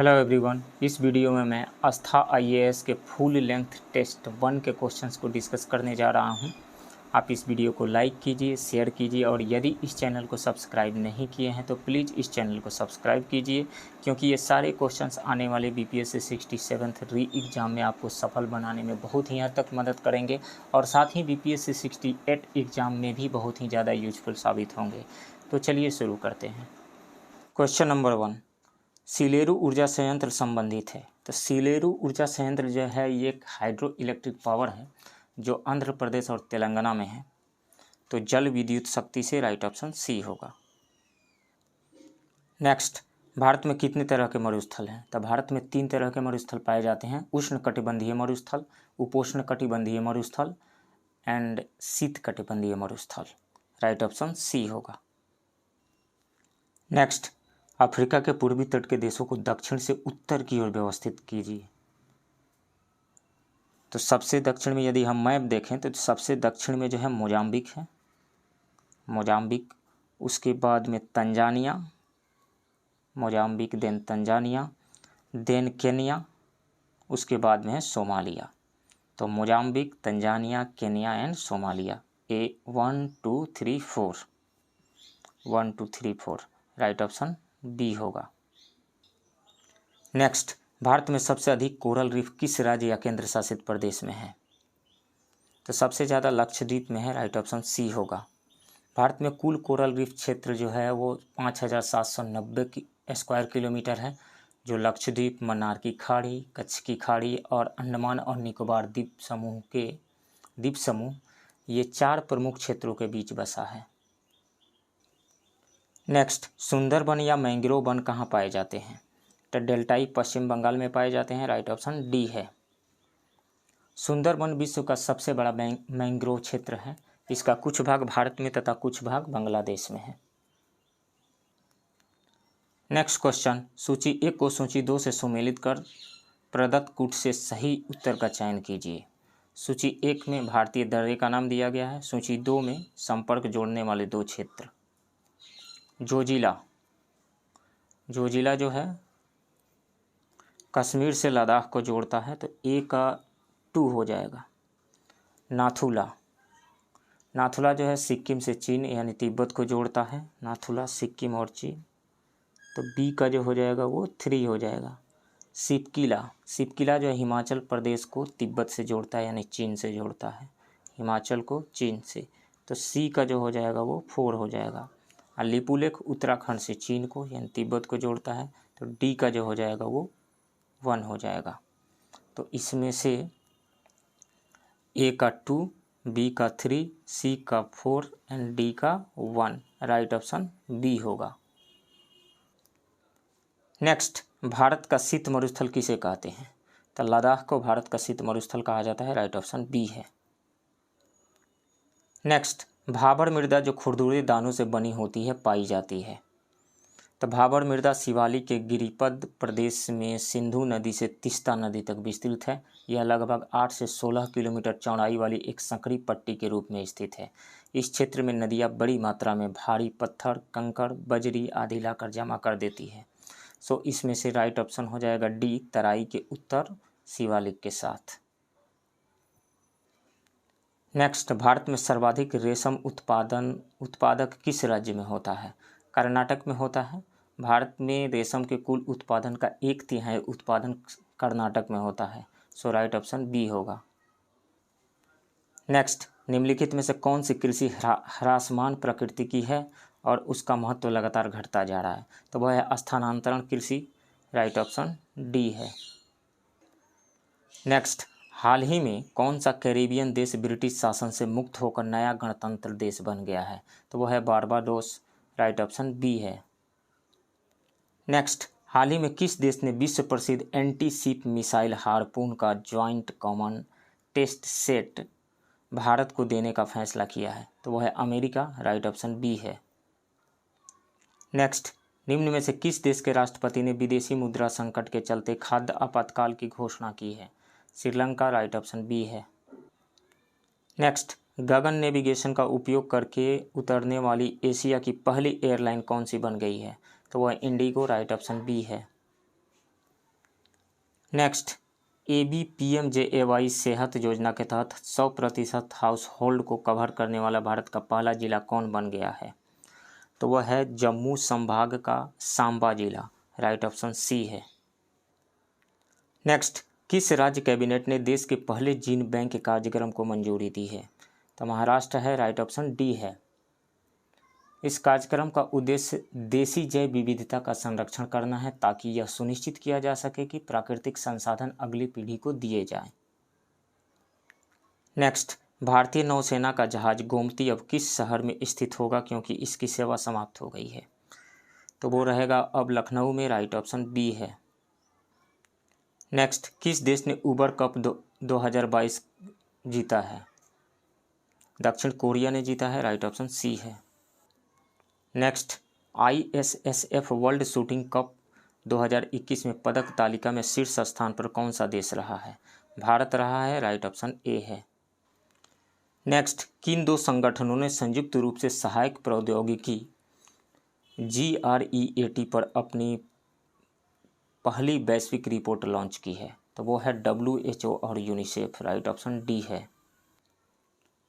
Hello everyone, इस video में मैं आस्था आईएएस के फुल लेंथ टेस्ट 1 के क्वेश्चंस को डिस्कस करने जा रहा हूं। आप इस वीडियो को लाइक कीजिए, शेयर कीजिए और यदि इस चैनल को सब्सक्राइब नहीं किए हैं तो प्लीज़ इस चैनल को सब्सक्राइब कीजिए, क्योंकि ये सारे क्वेश्चंस आने वाले बीपीएससी 67th री एग्ज़ाम में आपको सफल बनाने में बहुत ही हद तक मदद करेंगे और साथ ही बीपीएससी 68 एग्ज़ाम में भी बहुत ही ज़्यादा यूजफुल साबित होंगे। तो चलिए शुरू करते हैं। क्वेश्चन नंबर 1, सीलेरू ऊर्जा संयंत्र संबंधित है। तो सीलेरू ऊर्जा संयंत्र जो है ये एक हाइड्रो इलेक्ट्रिक पावर है जो आंध्र प्रदेश और तेलंगाना में है। तो जल विद्युत शक्ति से राइट ऑप्शन सी होगा। नेक्स्ट, भारत में कितने तरह के मरुस्थल हैं? तो भारत में 3 तरह के मरुस्थल पाए जाते हैं: उष्ण कटिबंधीय मरुस्थल, उपोष्ण कटिबंधीय मरुस्थल एंड शीत कटिबंधीय मरुस्थल। राइट ऑप्शन सी होगा। नेक्स्ट, अफ्रीका के पूर्वी तट के देशों को दक्षिण से उत्तर की ओर व्यवस्थित कीजिए। तो सबसे दक्षिण में यदि हम मैप देखें तो सबसे दक्षिण में जो है मोजाम्बिक है, मोजाम्बिक। उसके बाद में Tanzania, Mozambique then Tanzania, then Kenya, उसके बाद में है सोमालिया। तो Mozambique, Tanzania, Kenya and Somalia. A 1 2 3 4, 1 2 3 4 right option B होगा। नेक्स्ट, भारत में सबसे अधिक कोरल रीफ किस राज्य या केंद्र शासित प्रदेश में है? तो सबसे ज़्यादा लक्षद्वीप में है। राइट ऑप्शन सी होगा। भारत में कुल कोरल रीफ क्षेत्र जो है वो 5790 स्क्वायर किलोमीटर है, जो लक्षद्वीप, मन्नार की खाड़ी, कच्छ की खाड़ी और अंडमान और निकोबार द्वीप समूह ये 4 प्रमुख क्षेत्रों के बीच बसा है। नेक्स्ट, सुंदरबन या मैंग्रोव वन कहाँ पाए जाते हैं? तो डेल्टाई पश्चिम बंगाल में पाए जाते हैं। राइट ऑप्शन डी है। सुंदरबन विश्व का सबसे बड़ा मैंग्रोव क्षेत्र है। इसका कुछ भाग भारत में तथा कुछ भाग बांग्लादेश में है। नेक्स्ट क्वेश्चन, सूची 1 को सूची 2 से सुमेलित कर प्रदत्त कूट से सही उत्तर का चयन कीजिए। सूची 1 में भारतीय दर्रे का नाम दिया गया है। सूची 2 में संपर्क जोड़ने वाले 2 क्षेत्र। जोजिला, जोजिला जो है कश्मीर से लद्दाख को जोड़ता है, तो ए का 2 हो जाएगा। नाथुला, नाथुला जो है सिक्किम से चीन यानी तिब्बत को जोड़ता है। नाथुला सिक्किम और चीन, तो बी का जो हो जाएगा वो 3 हो जाएगा। सिपकिला, सिपकिला जो है हिमाचल प्रदेश को तिब्बत से जोड़ता है यानी चीन से जोड़ता है, हिमाचल को चीन से, तो सी का जो हो जाएगा वो 4 हो जाएगा। और लिपुलेख उत्तराखंड से चीन को यानी तिब्बत को जोड़ता है, तो डी का जो हो जाएगा वो 1 हो जाएगा। तो इसमें से ए का 2, बी का 3, सी का 4 एंड डी का 1 राइट ऑप्शन बी होगा। नेक्स्ट, भारत का शीत मरुस्थल किसे कहते हैं? तो लद्दाख को भारत का शीत मरुस्थल कहा जाता है। राइट ऑप्शन बी है। नेक्स्ट, भाबर मृदा जो खुरदुरे दानों से बनी होती है पाई जाती है। तो भाबर मृदा शिवालिक के गिरिपद प्रदेश में सिंधु नदी से तीस्ता नदी तक विस्तृत है। यह लगभग 8 से 16 किलोमीटर चौड़ाई वाली एक संकरी पट्टी के रूप में स्थित है। इस क्षेत्र में नदियाँ बड़ी मात्रा में भारी पत्थर, कंकड़, बजरी आदि लाकर जमा कर देती है। सो इसमें से राइट ऑप्शन हो जाएगा डी, तराई के उत्तर शिवालिक के साथ। नेक्स्ट, भारत में सर्वाधिक रेशम उत्पादक किस राज्य में होता है? कर्नाटक में होता है। भारत में रेशम के कुल उत्पादन का 1/3 उत्पादन कर्नाटक में होता है। सो राइट ऑप्शन बी होगा। नेक्स्ट, निम्नलिखित में से कौन सी कृषि ह्रासमान प्रकृति की है और उसका महत्व लगातार घटता जा रहा है? तो वह है स्थानांतरण कृषि। राइट ऑप्शन डी है। नेक्स्ट, हाल ही में कौन सा कैरिबियन देश ब्रिटिश शासन से मुक्त होकर नया गणतंत्र देश बन गया है? तो वह है बारबाडोस। राइट ऑप्शन बी है। नेक्स्ट, हाल ही में किस देश ने विश्व प्रसिद्ध एंटी शिप मिसाइल हार्पून का joint common test set Bharat को देने का फैसला किया है? तो वह है अमेरिका। राइट ऑप्शन बी है। नेक्स्ट, निम्न में से किस देश के राष्ट्रपति ने विदेशी मुद्रा संकट के चलते खाद्य आपातकाल की घोषणा की है? श्रीलंका। राइट ऑप्शन बी है। नेक्स्ट, गगन नेविगेशन का उपयोग करके उतरने वाली एशिया की पहली एयरलाइन कौन सी बन गई है? तो वह इंडिगो। राइट ऑप्शन बी है। नेक्स्ट, ABPMJAY सेहत योजना के तहत 100% हाउस होल्ड को कवर करने वाला भारत का पहला जिला कौन बन गया है? तो वह है जम्मू संभाग का सांबा जिला। राइट ऑप्शन सी है। नेक्स्ट, किस राज्य कैबिनेट ने देश के पहले जीन बैंक कार्यक्रम को मंजूरी दी है? तो महाराष्ट्र है। राइट ऑप्शन डी है। इस कार्यक्रम का उद्देश्य देसी जैव विविधता का संरक्षण करना है ताकि यह सुनिश्चित किया जा सके कि प्राकृतिक संसाधन अगली पीढ़ी को दिए जाएं। नेक्स्ट, भारतीय नौसेना का जहाज गोमती अब किस शहर में स्थित होगा क्योंकि इसकी सेवा समाप्त हो गई है? तो वो रहेगा अब लखनऊ में। राइट ऑप्शन बी है। नेक्स्ट, किस देश ने उबर कप 2022 जीता है? दक्षिण कोरिया ने जीता है। राइट ऑप्शन सी है। Next, ISSF world shooting cup 2021 में पदक तालिका में शीर्ष स्थान पर कौन सा देश रहा है? भारत रहा है। राइट ऑप्शन ए है। नेक्स्ट, किन दो संगठनों ने संयुक्त रूप से सहायक प्रौद्योगिकी GREAT पर अपनी पहली वैश्विक रिपोर्ट लॉन्च की है? तो वो है WHO और यूनिसेफ। राइट ऑप्शन डी है।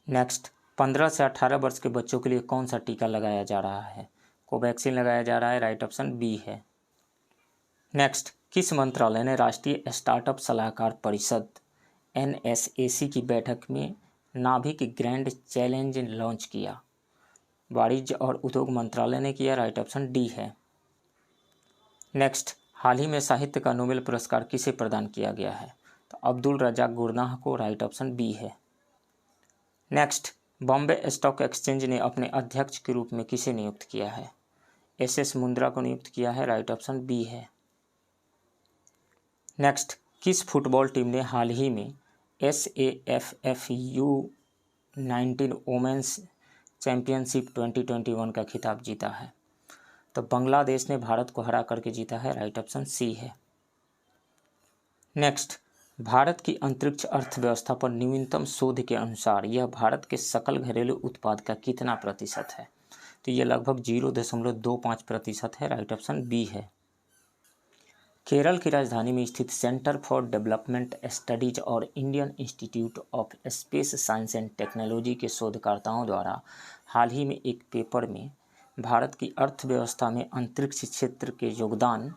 नेक्स्ट, 15 से 18 वर्ष के बच्चों के लिए कौन सा टीका लगाया जा रहा है? कोवैक्सीन लगाया जा रहा है। राइट ऑप्शन बी है। नेक्स्ट, किस मंत्रालय ने राष्ट्रीय स्टार्टअप सलाहकार परिषद NSAC की बैठक में नाभिक ग्रैंड चैलेंज लॉन्च किया? वाणिज्य और उद्योग मंत्रालय ने किया। राइट ऑप्शन डी है। नेक्स्ट, हाल ही में साहित्य का नोबेल पुरस्कार किसे प्रदान किया गया है? तो अब्दुल रज़ाक गुरनाह को। राइट ऑप्शन बी है। नेक्स्ट, बॉम्बे स्टॉक एक्सचेंज ने अपने अध्यक्ष के रूप में किसे नियुक्त किया है? SS मुंद्रा को नियुक्त किया है। राइट ऑप्शन बी है। नेक्स्ट, किस फुटबॉल टीम ने हाल ही में SAFF U19 वोमेंस चैंपियनशिप 2021 का खिताब जीता है? तो बांग्लादेश ने भारत को हरा करके जीता है। राइट ऑप्शन सी है। नेक्स्ट, भारत की अंतरिक्ष अर्थव्यवस्था पर नवीनतम शोध के अनुसार यह भारत के सकल घरेलू उत्पाद का कितना प्रतिशत है? तो ये लगभग 0.25% है। राइट ऑप्शन बी है। केरल की राजधानी में स्थित सेंटर फॉर डेवलपमेंट स्टडीज और Indian institute of space science and technology के शोधकर्ताओं द्वारा हाल ही में एक पेपर में भारत की अर्थव्यवस्था में अंतरिक्ष क्षेत्र के योगदान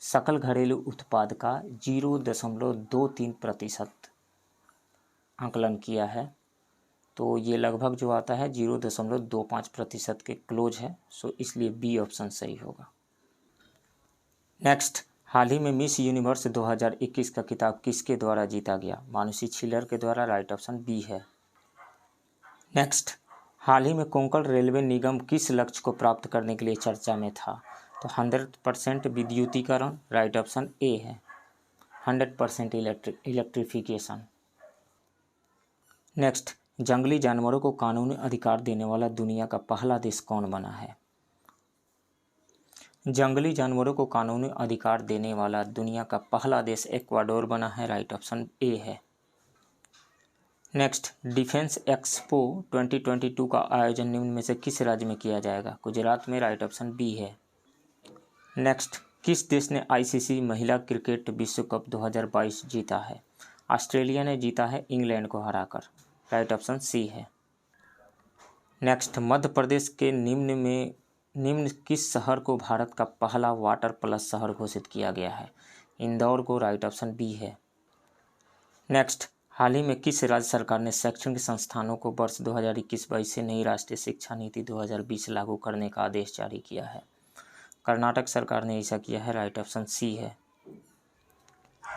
सकल घरेलू उत्पाद का 0.23% आंकलन किया है। तो ये लगभग जो आता है 0.25% के क्लोज है। सो इसलिए बी ऑप्शन सही होगा। नेक्स्ट, हाल ही में मिस यूनिवर्स 2021 का खिताब किसके द्वारा जीता गया? मानुषी छिल्लर के द्वारा। राइट ऑप्शन बी है। नेक्स्ट, हाल ही में कोंकण रेलवे निगम किस लक्ष्य को प्राप्त करने के लिए चर्चा में था? तो 100% विद्युतीकरण। राइट ऑप्शन ए है। 100% इलेक्ट्रिफिकेशन। नेक्स्ट, जंगली जानवरों को कानूनी अधिकार देने वाला दुनिया का पहला देश कौन बना है? जंगली जानवरों को कानूनी अधिकार देने वाला दुनिया का पहला देश इक्वाडोर बना है। राइट ऑप्शन ए है। नेक्स्ट, डिफेंस एक्सपो 2022 का आयोजन निम्न में से किस राज्य में किया जाएगा? गुजरात में। राइट ऑप्शन बी है। नेक्स्ट, किस देश ने ICC महिला क्रिकेट विश्व कप 2022 जीता है? ऑस्ट्रेलिया ने जीता है इंग्लैंड को हराकर। राइट ऑप्शन सी है। नेक्स्ट, मध्य प्रदेश के निम्न किस शहर को भारत का पहला वाटर प्लस शहर घोषित किया गया है? इंदौर को। राइट ऑप्शन बी है। नेक्स्ट, हाल ही में किस राज्य सरकार ने शैक्षणिक संस्थानों को वर्ष 2021-22 से नई राष्ट्रीय शिक्षा नीति 2020 लागू करने का आदेश जारी किया है? कर्नाटक सरकार ने ऐसा किया है। राइट ऑप्शन सी है।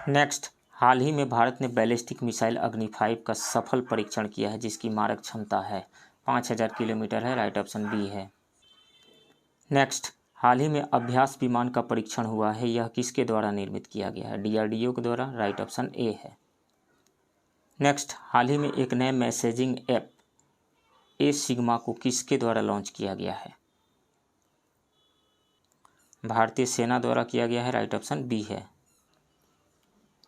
नेक्स्ट, हाल ही में भारत ने बैलिस्टिक मिसाइल अग्नि 5 का सफल परीक्षण किया है जिसकी मारक क्षमता है 5000 किलोमीटर है। राइट ऑप्शन बी है। नेक्स्ट, हाल ही में अभ्यास विमान का परीक्षण हुआ है, यह किसके द्वारा निर्मित किया गया है? DRDO के द्वारा। राइट ऑप्शन ए है। नेक्स्ट, हाल ही में एक नए मैसेजिंग ऐप सिग्मा को किसके द्वारा लॉन्च किया गया है? भारतीय सेना द्वारा किया गया है। राइट ऑप्शन बी है।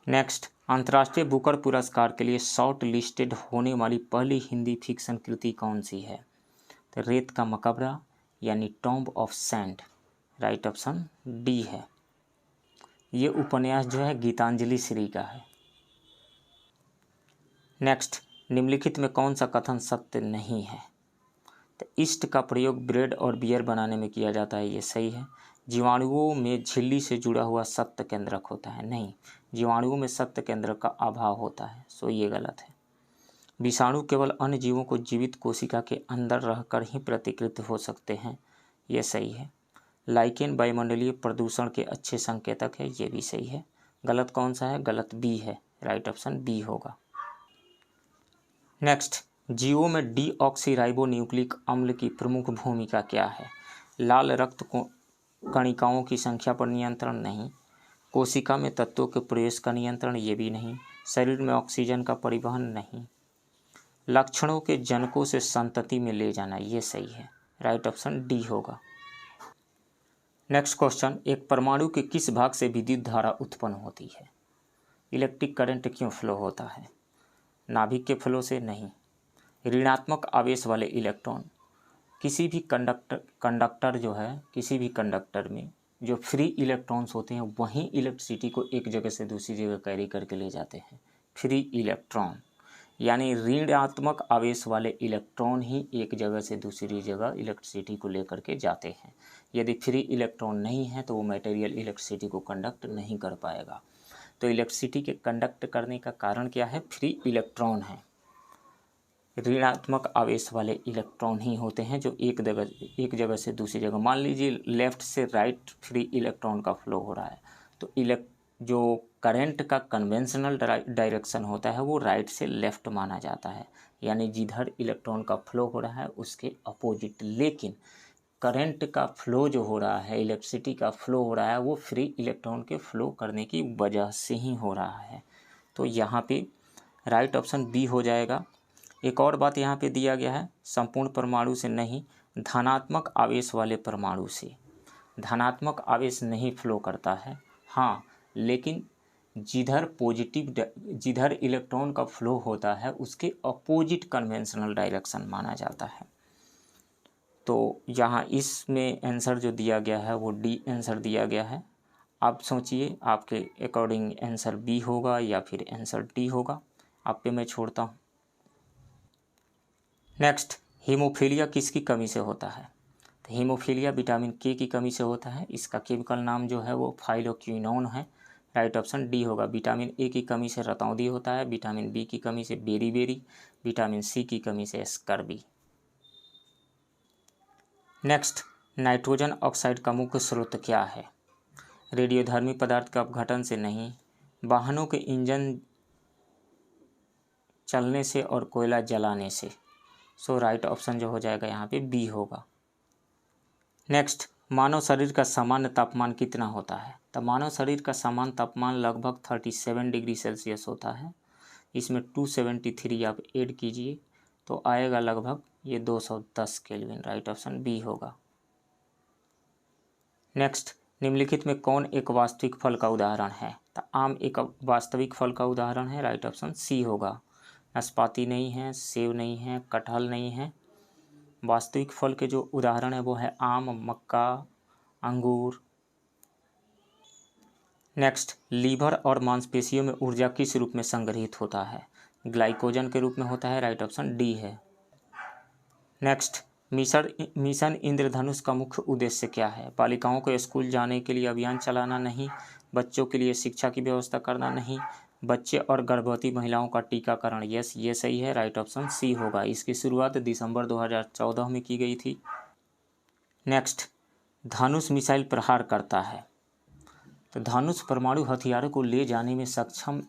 नेक्स्ट, अंतर्राष्ट्रीय बुकर पुरस्कार के लिए शॉर्ट लिस्टेड होने वाली पहली हिंदी फिक्शन कृति कौन सी है? तो रेत का मकबरा यानी tomb of sand. Right option D है। ये उपन्यास जो है गीतांजलि श्री का है। नेक्स्ट, निम्नलिखित में कौन सा कथन सत्य नहीं है? तो ईस्ट का प्रयोग ब्रेड और बियर बनाने में किया जाता है, ये सही है। जीवाणुओं में झिल्ली से जुड़ा हुआ सत्य केंद्रक होता है, नहीं, जीवाणुओं में सत्य केंद्रक का अभाव होता है, सो ये गलत है। विषाणु केवल अन्य जीवों को जीवित कोशिका के अंदर रहकर ही प्रतिकृत हो सकते हैं, ये सही है। लाइकेन वायुमंडलीय प्रदूषण के अच्छे संकेतक है, ये भी सही है। गलत कौन सा है? गलत बी है, राइट ऑप्शन बी होगा। नेक्स्ट, जीवों में डीऑक्सीराइबो न्यूक्लिक अम्ल की प्रमुख भूमिका क्या है? लाल रक्त कणिकाओं की संख्या पर नियंत्रण, नहीं। कोशिका में तत्वों के प्रवेश का नियंत्रण, ये भी नहीं। शरीर में ऑक्सीजन का परिवहन, नहीं। लक्षणों के जनकों से संतति में ले जाना, ये सही है, राइट ऑप्शन डी होगा। नेक्स्ट क्वेश्चन, एक परमाणु के किस भाग से विद्युत धारा उत्पन्न होती है? इलेक्ट्रिक करंट क्यों फ्लो होता है? नाभिक के फ्लो से, नहीं। ऋणात्मक आवेश वाले इलेक्ट्रॉन, किसी भी कंडक्टर जो है, किसी भी कंडक्टर में जो फ्री इलेक्ट्रॉन्स होते हैं वहीं इलेक्ट्रिसिटी को एक जगह से दूसरी जगह कैरी करके ले जाते हैं। फ्री इलेक्ट्रॉन यानी ऋणात्मक आवेश वाले इलेक्ट्रॉन ही एक जगह से दूसरी जगह इलेक्ट्रिसिटी को लेकर के जाते हैं। यदि फ्री इलेक्ट्रॉन नहीं है तो वो मटेरियल इलेक्ट्रिसिटी को कंडक्ट नहीं कर पाएगा। तो इलेक्ट्रिसिटी के कंडक्ट करने का कारण क्या है? फ्री इलेक्ट्रॉन है। ऋणात्मक आवेश वाले इलेक्ट्रॉन ही होते हैं जो एक जगह से दूसरी जगह, मान लीजिए लेफ़्ट से राइट फ्री इलेक्ट्रॉन का फ्लो हो रहा है, तो जो करंट का कन्वेंशनल डायरेक्शन होता है वो राइट से लेफ़्ट माना जाता है, यानी जिधर इलेक्ट्रॉन का फ्लो हो रहा है उसके अपोजिट। लेकिन करंट का फ्लो जो हो रहा है, इलेक्ट्रिसिटी का फ्लो हो रहा है, वो फ्री इलेक्ट्रॉन के फ्लो करने की वजह से ही हो रहा है। तो यहाँ पे राइट ऑप्शन बी हो जाएगा। एक और बात यहाँ पे दिया गया है, संपूर्ण परमाणु से नहीं, धनात्मक आवेश वाले परमाणु से। धनात्मक आवेश नहीं फ्लो करता है, हाँ, लेकिन जिधर इलेक्ट्रॉन का फ्लो होता है उसके अपोजिट कन्वेंशनल डायरेक्शन माना जाता है। तो यहाँ इसमें आंसर जो दिया गया है वो डी आंसर दिया गया है। आप सोचिए आपके अकॉर्डिंग आंसर बी होगा या फिर आंसर डी होगा, आप पे मैं छोड़ता हूँ। नेक्स्ट, हीमोफीलिया किसकी कमी से होता है? तो हीमोफीलिया विटामिन के की कमी से होता है। इसका केमिकल नाम जो है वो फाइलोक्विनोन है, राइट ऑप्शन डी होगा। विटामिन ए की कमी से रतौंधी होता है, विटामिन बी की कमी से बेरी, विटामिन सी की कमी से स्कर्वी। नेक्स्ट, नाइट्रोजन ऑक्साइड का मुख्य स्रोत क्या है? रेडियोधर्मी पदार्थ का अपघटन से, नहीं। वाहनों के इंजन चलने से और कोयला जलाने से, सो राइट ऑप्शन जो हो जाएगा यहाँ पे बी होगा। नेक्स्ट, मानव शरीर का सामान्य तापमान कितना होता है? तो मानव शरीर का सामान्य तापमान लगभग 37 डिग्री सेल्सियस होता है। इसमें 273 आप ऐड कीजिए तो आएगा लगभग ये 210 केल्विन, राइट ऑप्शन बी होगा। नेक्स्ट, निम्नलिखित में कौन एक वास्तविक फल का उदाहरण है? तो आम एक वास्तविक फल का उदाहरण है, राइट ऑप्शन सी होगा। नाशपाती नहीं है, सेब नहीं है, कटहल नहीं है। वास्तविक फल के जो उदाहरण है वो है आम, मक्का, अंगूर। नेक्स्ट, लीवर और मांसपेशियों में ऊर्जा किस रूप में संग्रहित होता है? ग्लाइकोजन के रूप में होता है, राइट ऑप्शन डी है। नेक्स्ट, मिशन इंद्रधनुष का मुख्य उद्देश्य क्या है? बालिकाओं को स्कूल जाने के लिए अभियान चलाना, नहीं। बच्चों के लिए शिक्षा की व्यवस्था करना, नहीं। बच्चे और गर्भवती महिलाओं का टीकाकरण, यस, ये सही है, राइट ऑप्शन सी होगा। इसकी शुरुआत दिसंबर 2014 में की गई थी। नेक्स्ट, धनुष मिसाइल प्रहार करता है। तो धनुष परमाणु हथियारों को ले जाने में सक्षम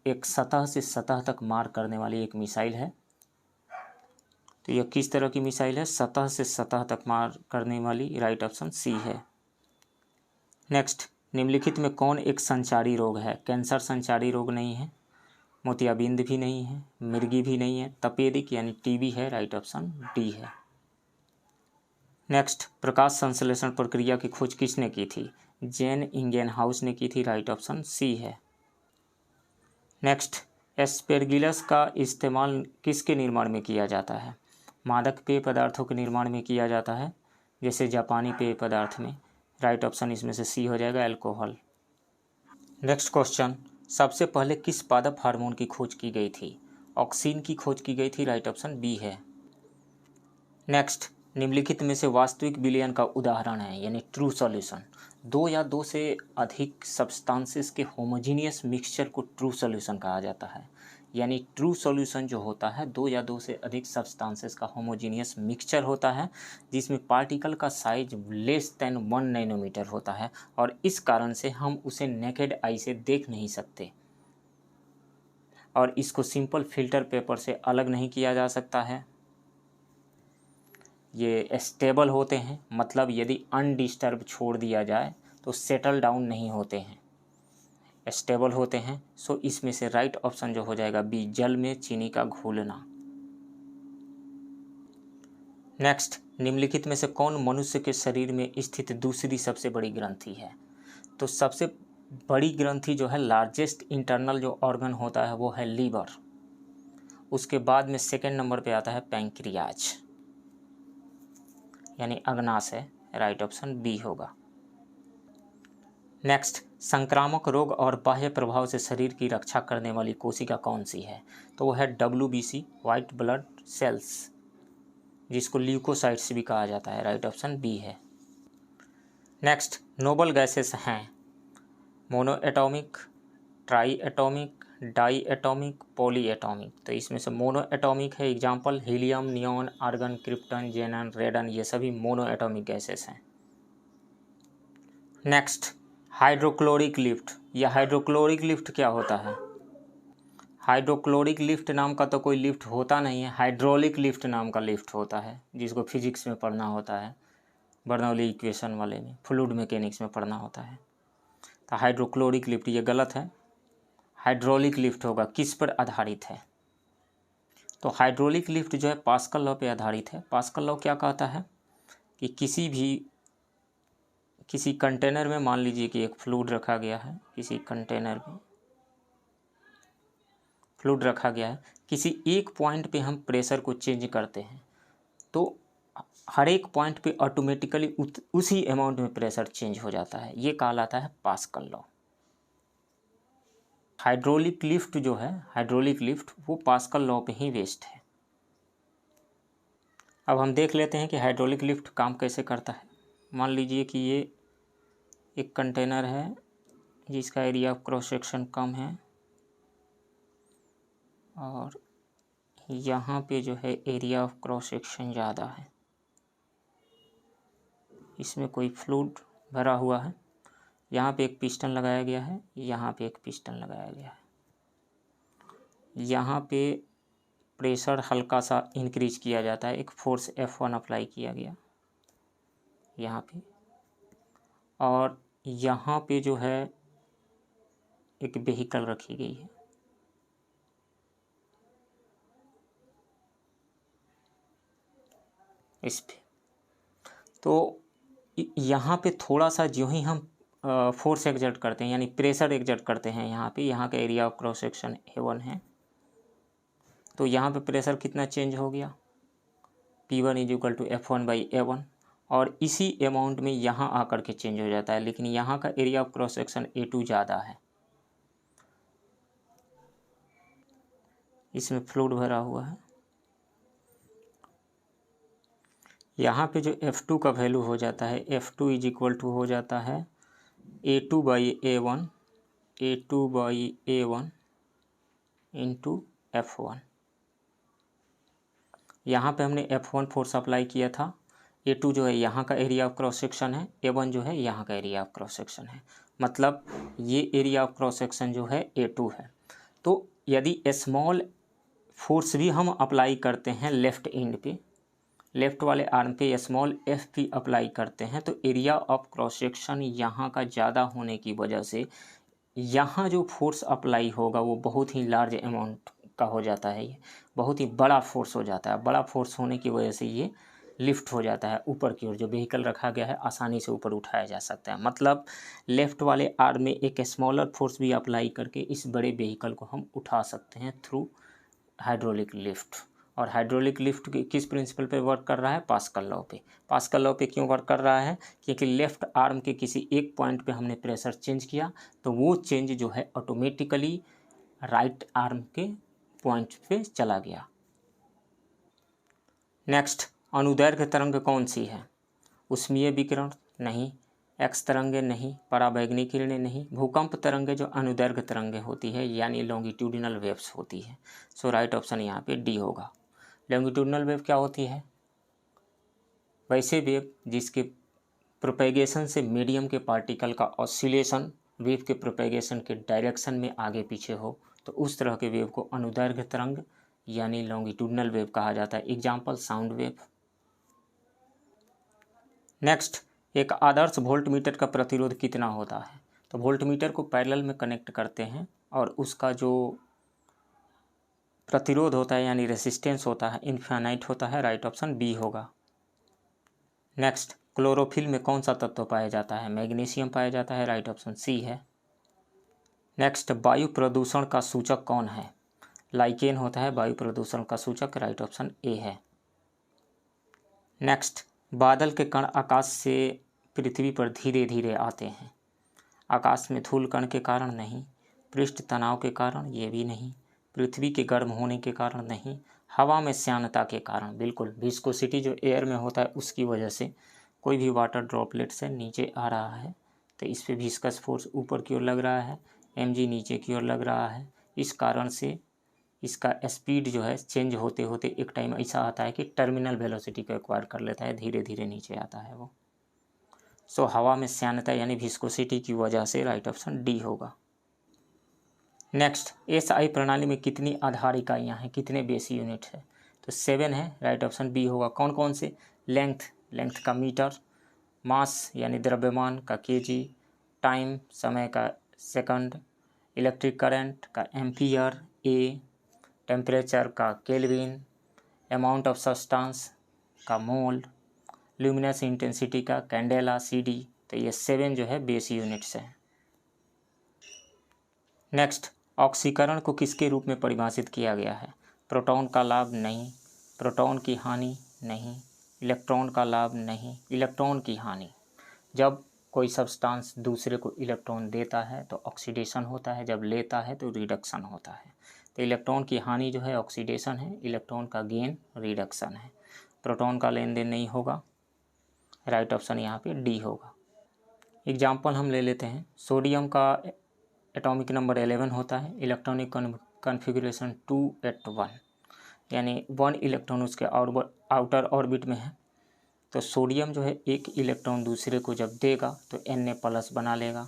एक सतह से सतह तक मार करने वाली एक मिसाइल है। तो यह किस तरह की मिसाइल है? सतह से सतह तक मार करने वाली, राइट ऑप्शन सी है। नेक्स्ट, निम्नलिखित में कौन एक संचारी रोग है? कैंसर संचारी रोग नहीं है, मोतियाबिंद भी नहीं है, मिर्गी भी नहीं है, तपेदिक यानी टीबी है, राइट ऑप्शन डी है। नेक्स्ट, प्रकाश संश्लेषण प्रक्रिया की खोज किसने की थी? जेन इंगेनहाउस ने की थी, राइट ऑप्शन सी है। नेक्स्ट, एस्पेरगिलस का इस्तेमाल किसके निर्माण में किया जाता है? मादक पेय पदार्थों के निर्माण में किया जाता है, जैसे जापानी पेय पदार्थ में, राइट ऑप्शन इसमें से सी हो जाएगा, अल्कोहल। नेक्स्ट क्वेश्चन, सबसे पहले किस पादप हार्मोन की खोज की गई थी? ऑक्सीन की खोज की गई थी, राइट ऑप्शन बी है। नेक्स्ट, निम्नलिखित में से वास्तविक विलयन का उदाहरण है यानी ट्रू सॉल्यूशन। दो या दो से अधिक सब्सटेंसेस के होमोजीनियस मिक्सचर को ट्रू सॉल्यूशन कहा जाता है। यानी ट्रू सॉल्यूशन जो होता है दो या दो से अधिक सब्सटेंसेस का होमोजीनियस मिक्सचर होता है जिसमें पार्टिकल का साइज लेस देन 1 नैनोमीटर होता है और इस कारण से हम उसे नेकेड आई से देख नहीं सकते और इसको सिंपल फिल्टर पेपर से अलग नहीं किया जा सकता है। ये स्टेबल होते हैं, मतलब यदि अनडिस्टर्ब छोड़ दिया जाए तो सेटल डाउन नहीं होते हैं, स्टेबल होते हैं। सो इसमें से राइट ऑप्शन जो हो जाएगा बी, जल में चीनी का घुलना। नेक्स्ट, निम्नलिखित में से कौन मनुष्य के शरीर में स्थित दूसरी सबसे बड़ी ग्रंथि है? तो सबसे बड़ी ग्रंथि जो है, लार्जेस्ट इंटरनल जो ऑर्गन होता है वो है लीवर। उसके बाद में सेकेंड नंबर पे आता है पैंक्रियाज यानी अग्नाशय, राइट ऑप्शन बी होगा। नेक्स्ट, संक्रामक रोग और बाह्य प्रभाव से शरीर की रक्षा करने वाली कोशिका कौन सी है? तो वो है WBC, वाइट ब्लड सेल्स, जिसको ल्यूकोसाइट्स भी कहा जाता है, राइट ऑप्शन बी है। नेक्स्ट, नोबल गैसेस हैं monoatomic, triatomic, diatomic, polyatomic. तो इसमें से मोनो एटॉमिक है, example helium, neon, argon, krypton, xenon, radon, ये सभी मोनो एटॉमिक गैसेस हैं। Next, hydrochloric lift. यह हाइड्रोक्लोरिक लिफ्ट क्या होता है? हाइड्रोक्लोरिक लिफ्ट नाम का तो कोई लिफ्ट होता नहीं है, हाइड्रोलिक लिफ्ट नाम का लिफ्ट होता है जिसको फिजिक्स में पढ़ना होता है, बर्नौली इक्वेशन वाले में, फ्लूइड मैकेनिक्स में पढ़ना होता है। तो हाइड्रोक्लोरिक लिफ्ट ये गलत है, हाइड्रोलिक लिफ्ट होगा। किस पर आधारित है? तो हाइड्रोलिक लिफ्ट जो है पास्कल लॉ पे आधारित है। पास्कल लॉ क्या कहता है कि किसी कंटेनर में, मान लीजिए कि एक फ्लूइड रखा गया है, किसी कंटेनर में फ्लूइड रखा गया है, किसी एक पॉइंट पे हम प्रेशर को चेंज करते हैं तो हर एक पॉइंट पे ऑटोमेटिकली उसी अमाउंट में प्रेशर चेंज हो जाता है। ये कहलाता है पास्कल लॉ। हाइड्रोलिक लिफ्ट जो है, हाइड्रोलिक लिफ्ट वो पास्कल लॉ पे ही बेस्ड है। अब हम देख लेते हैं कि हाइड्रोलिक लिफ्ट काम कैसे करता है। मान लीजिए कि ये एक कंटेनर है जिसका एरिया ऑफ क्रॉस सेक्शन कम है और यहाँ पे जो है एरिया ऑफ क्रॉस सेक्शन ज़्यादा है। इसमें कोई फ्लूइड भरा हुआ है, यहाँ पे एक पिस्टन लगाया गया है, यहाँ पे एक पिस्टन लगाया गया है। यहाँ पे प्रेशर हल्का सा इंक्रीज किया जाता है, एक फोर्स F1 अप्लाई किया गया यहाँ पे, और यहाँ पे जो है एक व्हीकल रखी गई है। इस पे तो यहाँ पे थोड़ा सा जो ही हम फोर्स एग्जर्ट करते हैं यानी प्रेशर एग्जर्ट करते हैं, यहाँ का area of cross section A1 है, तो यहाँ पे प्रेशर कितना चेंज हो गया, P1 = F1/A1, और इसी अमाउंट में यहाँ आकर के चेंज हो जाता है। लेकिन यहाँ का area of cross section A2 ज़्यादा है, इसमें फ्लूइड भरा हुआ है। यहाँ पे जो F2 का वैल्यू हो जाता है, F2 = हो जाता है A2/A1 × F1। यहाँ पे हमने F1 फोर्स अप्लाई किया था, A2 जो है यहाँ का एरिया ऑफ क्रॉस सेक्शन है, A1 जो है यहाँ का एरिया ऑफ क्रॉस सेक्शन है, मतलब ये एरिया ऑफ क्रॉस सेक्शन जो है A2 है। तो यदि स्मॉल फोर्स भी हम अप्लाई करते हैं लेफ़्ट एंड पे, लेफ़्ट वाले आर्म पे स्मॉल FP अप्लाई करते हैं, तो एरिया ऑफ क्रॉस सेक्शन यहाँ का ज़्यादा होने की वजह से यहाँ जो फोर्स अप्लाई होगा वो बहुत ही लार्ज अमाउंट का हो जाता है, ये बहुत ही बड़ा फोर्स हो जाता है। बड़ा फोर्स होने की वजह से ये लिफ्ट हो जाता है ऊपर की ओर, जो व्हीकल रखा गया है आसानी से ऊपर उठाया जा सकता है। मतलब लेफ़्ट वाले आर्म में एक स्मॉलर फोर्स भी अप्लाई करके इस बड़े व्हीकल को हम उठा सकते हैं थ्रू हाइड्रोलिक लिफ्ट। और हाइड्रोलिक लिफ्ट किस प्रिंसिपल पे वर्क कर रहा है? पास्कल लॉ पे। पास्कल लॉ पे क्यों वर्क कर रहा है? क्योंकि लेफ्ट आर्म के किसी एक पॉइंट पे हमने प्रेशर चेंज किया तो वो चेंज जो है ऑटोमेटिकली राइट आर्म के पॉइंट पे चला गया। नेक्स्ट, अनुदैर्घ्य तरंग कौन सी है? उष्मीय विकिरण नहीं, एक्स तरंगे नहीं, पराबैंगनी किरणें नहीं, भूकंप तरंगे जो अनुदैर्घ्य तरंगे होती है यानी लॉन्गिट्यूडिनल वेव्स होती है। सो राइट ऑप्शन यहाँ पे डी होगा। लॉन्गिट्यूडिनल वेव क्या होती है? वैसे वेव जिसके प्रोपेगेशन से मीडियम के पार्टिकल का ऑसिलेशन वेव के प्रोपेगेशन के डायरेक्शन में आगे पीछे हो तो उस तरह के वेव को अनुदैर्घ्य तरंग यानी लॉन्गिट्यूडिनल वेव कहा जाता है। Example sound wave. नेक्स्ट, एक आदर्श वोल्टमीटर का प्रतिरोध कितना होता है? तो वोल्टमीटर को पैरेलल में कनेक्ट करते हैं और उसका जो प्रतिरोध होता है यानी रेसिस्टेंस होता है इनफाइनाइट होता है। राइट ऑप्शन बी होगा। नेक्स्ट, क्लोरोफिल में कौन सा तत्व पाया जाता है? मैग्नीशियम पाया जाता है। राइट ऑप्शन सी है। नेक्स्ट, वायु प्रदूषण का सूचक कौन है? लाइकेन होता है वायु प्रदूषण का सूचक। राइट ऑप्शन ए है। नेक्स्ट, बादल के कण आकाश से पृथ्वी पर धीरे धीरे आते हैं। आकाश में धूल कण के कारण नहीं, पृष्ठ तनाव के कारण ये भी नहीं, पृथ्वी के गर्म होने के कारण नहीं, हवा में श्यानता के कारण। बिल्कुल, विस्कोसिटी जो एयर में होता है उसकी वजह से कोई भी वाटर ड्रॉपलेट से नीचे आ रहा है तो इस पर विस्कस फोर्स ऊपर की ओर लग रहा है, mg नीचे की ओर लग रहा है। इस कारण से इसका स्पीड जो है चेंज होते होते एक टाइम ऐसा आता है कि टर्मिनल वेलोसिटी को एक्वायर कर लेता है, धीरे धीरे नीचे आता है वो। सो हवा में श्यानता यानी विस्कोसिटी की वजह से राइट ऑप्शन डी होगा। नेक्स्ट, एसआई प्रणाली में कितनी आधार इकाइयाँ हैं, कितने बेस यूनिट है? तो 7 है। राइट ऑप्शन बी होगा। कौन कौन से? लेंथ का मीटर, मास यानी द्रव्यमान का केजी, टाइम समय का सेकंड, इलेक्ट्रिक करंट का एम्पियर ए, टेम्परेचर का केल्विन, अमाउंट ऑफ सब्सटेंस का मोल, ल्यूमिनस इंटेंसिटी का कैंडेला CD। तो ये 7 जो है बेस यूनिट्स हैं। नेक्स्ट, ऑक्सीकरण को किसके रूप में परिभाषित किया गया है? प्रोटॉन का लाभ नहीं, प्रोटॉन की हानि नहीं, इलेक्ट्रॉन का लाभ नहीं, इलेक्ट्रॉन की हानि। जब कोई सब्सटेंस दूसरे को इलेक्ट्रॉन देता है तो ऑक्सीडेशन होता है, जब लेता है तो रिडक्शन होता है। तो इलेक्ट्रॉन की हानि जो है ऑक्सीडेशन है, इलेक्ट्रॉन का गेन रिडक्शन है। प्रोटॉन का लेन देन नहीं होगा। राइट ऑप्शन यहाँ पे डी होगा। एग्जाम्पल हम ले लेते हैं। सोडियम का एटॉमिक नंबर 11 होता है, इलेक्ट्रॉनिक कॉन्फ़िगरेशन 281 यानी 1 इलेक्ट्रॉन उसके आउटर ऑर्बिट में है। तो सोडियम जो है एक इलेक्ट्रॉन दूसरे को जब देगा तो Na+ बना लेगा,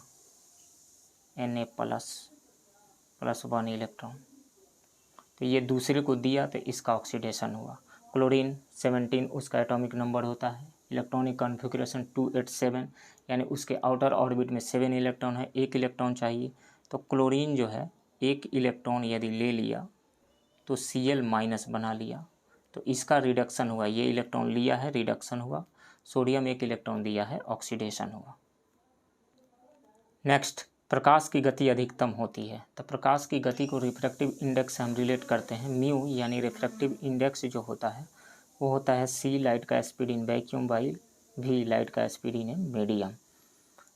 Na++1 इलेक्ट्रॉन। तो ये दूसरे को दिया तो इसका ऑक्सीडेशन हुआ। क्लोरीन 17 उसका एटॉमिक नंबर होता है, इलेक्ट्रॉनिक कॉन्फ़िगरेशन 287 यानी उसके आउटर ऑर्बिट में 7 इलेक्ट्रॉन है, एक इलेक्ट्रॉन चाहिए। तो क्लोरीन जो है एक इलेक्ट्रॉन यदि ले लिया तो Cl- बना लिया तो इसका रिडक्शन हुआ। ये इलेक्ट्रॉन लिया है, रिडक्शन हुआ। सोडियम एक इलेक्ट्रॉन दिया है, ऑक्सीडेशन हुआ। नेक्स्ट, प्रकाश की गति अधिकतम होती है। तो प्रकाश की गति को रिफ्रैक्टिव इंडेक्स से हम रिलेट करते हैं। म्यू यानी रिफ्रैक्टिव इंडेक्स जो होता है वो होता है C लाइट का speed in vacuum by V light का स्पीड इन मीडियम।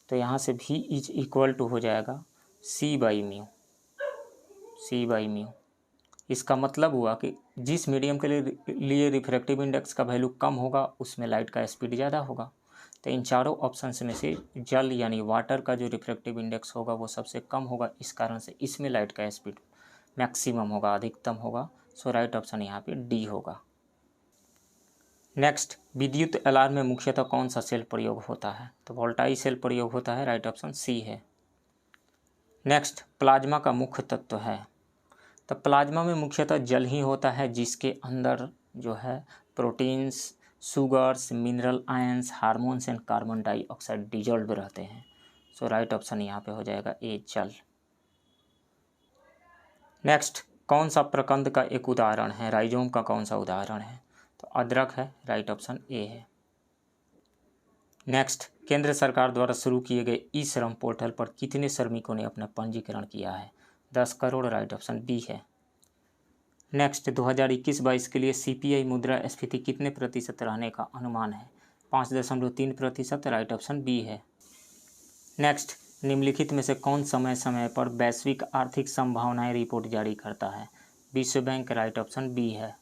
तो यहाँ से V इज इक्वल टू हो जाएगा C/μ। इसका मतलब हुआ कि जिस मीडियम के लिए रिफ्रैक्टिव इंडेक्स का वैल्यू कम होगा उसमें लाइट का स्पीड ज़्यादा होगा। तो इन चारों ऑप्शंस में से जल यानी वाटर का जो रिफ्रैक्टिव इंडेक्स होगा वो सबसे कम होगा, इस कारण से इसमें लाइट का स्पीड मैक्सिमम होगा, अधिकतम होगा। सो राइट ऑप्शन यहाँ पे डी होगा। नेक्स्ट, विद्युत अलार्म में मुख्यतः कौन सा सेल प्रयोग होता है? तो वोल्टाई सेल प्रयोग होता है। राइट ऑप्शन सी है। नेक्स्ट, प्लाज्मा का मुख्य तत्व है। तो प्लाज्मा में मुख्यतः जल ही होता है जिसके अंदर जो है proteins, sugars, mineral ions, hormones and carbon dioxide dissolve रहते हैं। सो राइट ऑप्शन यहाँ पे हो जाएगा ए, जल। नेक्स्ट, कौन सा प्रकंद का एक उदाहरण है? राइजोम का कौन सा उदाहरण है? तो अदरक है। राइट ऑप्शन ए है। नेक्स्ट, केंद्र सरकार द्वारा शुरू किए गए ई श्रम पोर्टल पर कितने श्रमिकों ने अपना पंजीकरण किया है? 10 करोड़। राइट ऑप्शन बी है। नेक्स्ट 2021-22 के लिए CPI मुद्रास्फीति कितने प्रतिशत रहने का अनुमान है? 5.3%, राइट ऑप्शन बी है। नेक्स्ट, निम्नलिखित में से कौन समय समय पर वैश्विक आर्थिक संभावनाएं रिपोर्ट जारी करता है? विश्व बैंक, राइट ऑप्शन बी है।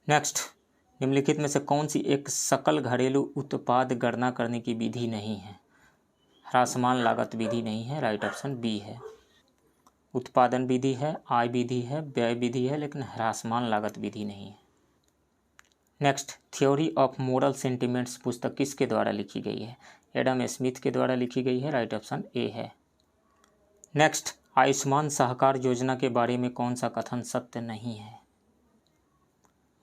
नेक्स्ट, निम्नलिखित में से कौन सी एक सकल घरेलू उत्पाद गणना करने की विधि नहीं है? ह्रासमान लागत विधि नहीं है, राइट ऑप्शन बी है। उत्पादन विधि है, आय विधि है, व्यय विधि है, लेकिन ह्रासमान लागत विधि नहीं है। Next, theory of moral sentiments पुस्तक किसके द्वारा लिखी गई है? एडम स्मिथ के द्वारा लिखी गई है, राइट ऑप्शन ए है। नेक्स्ट, आयुष्मान सहकार योजना के बारे में कौन सा कथन सत्य नहीं है?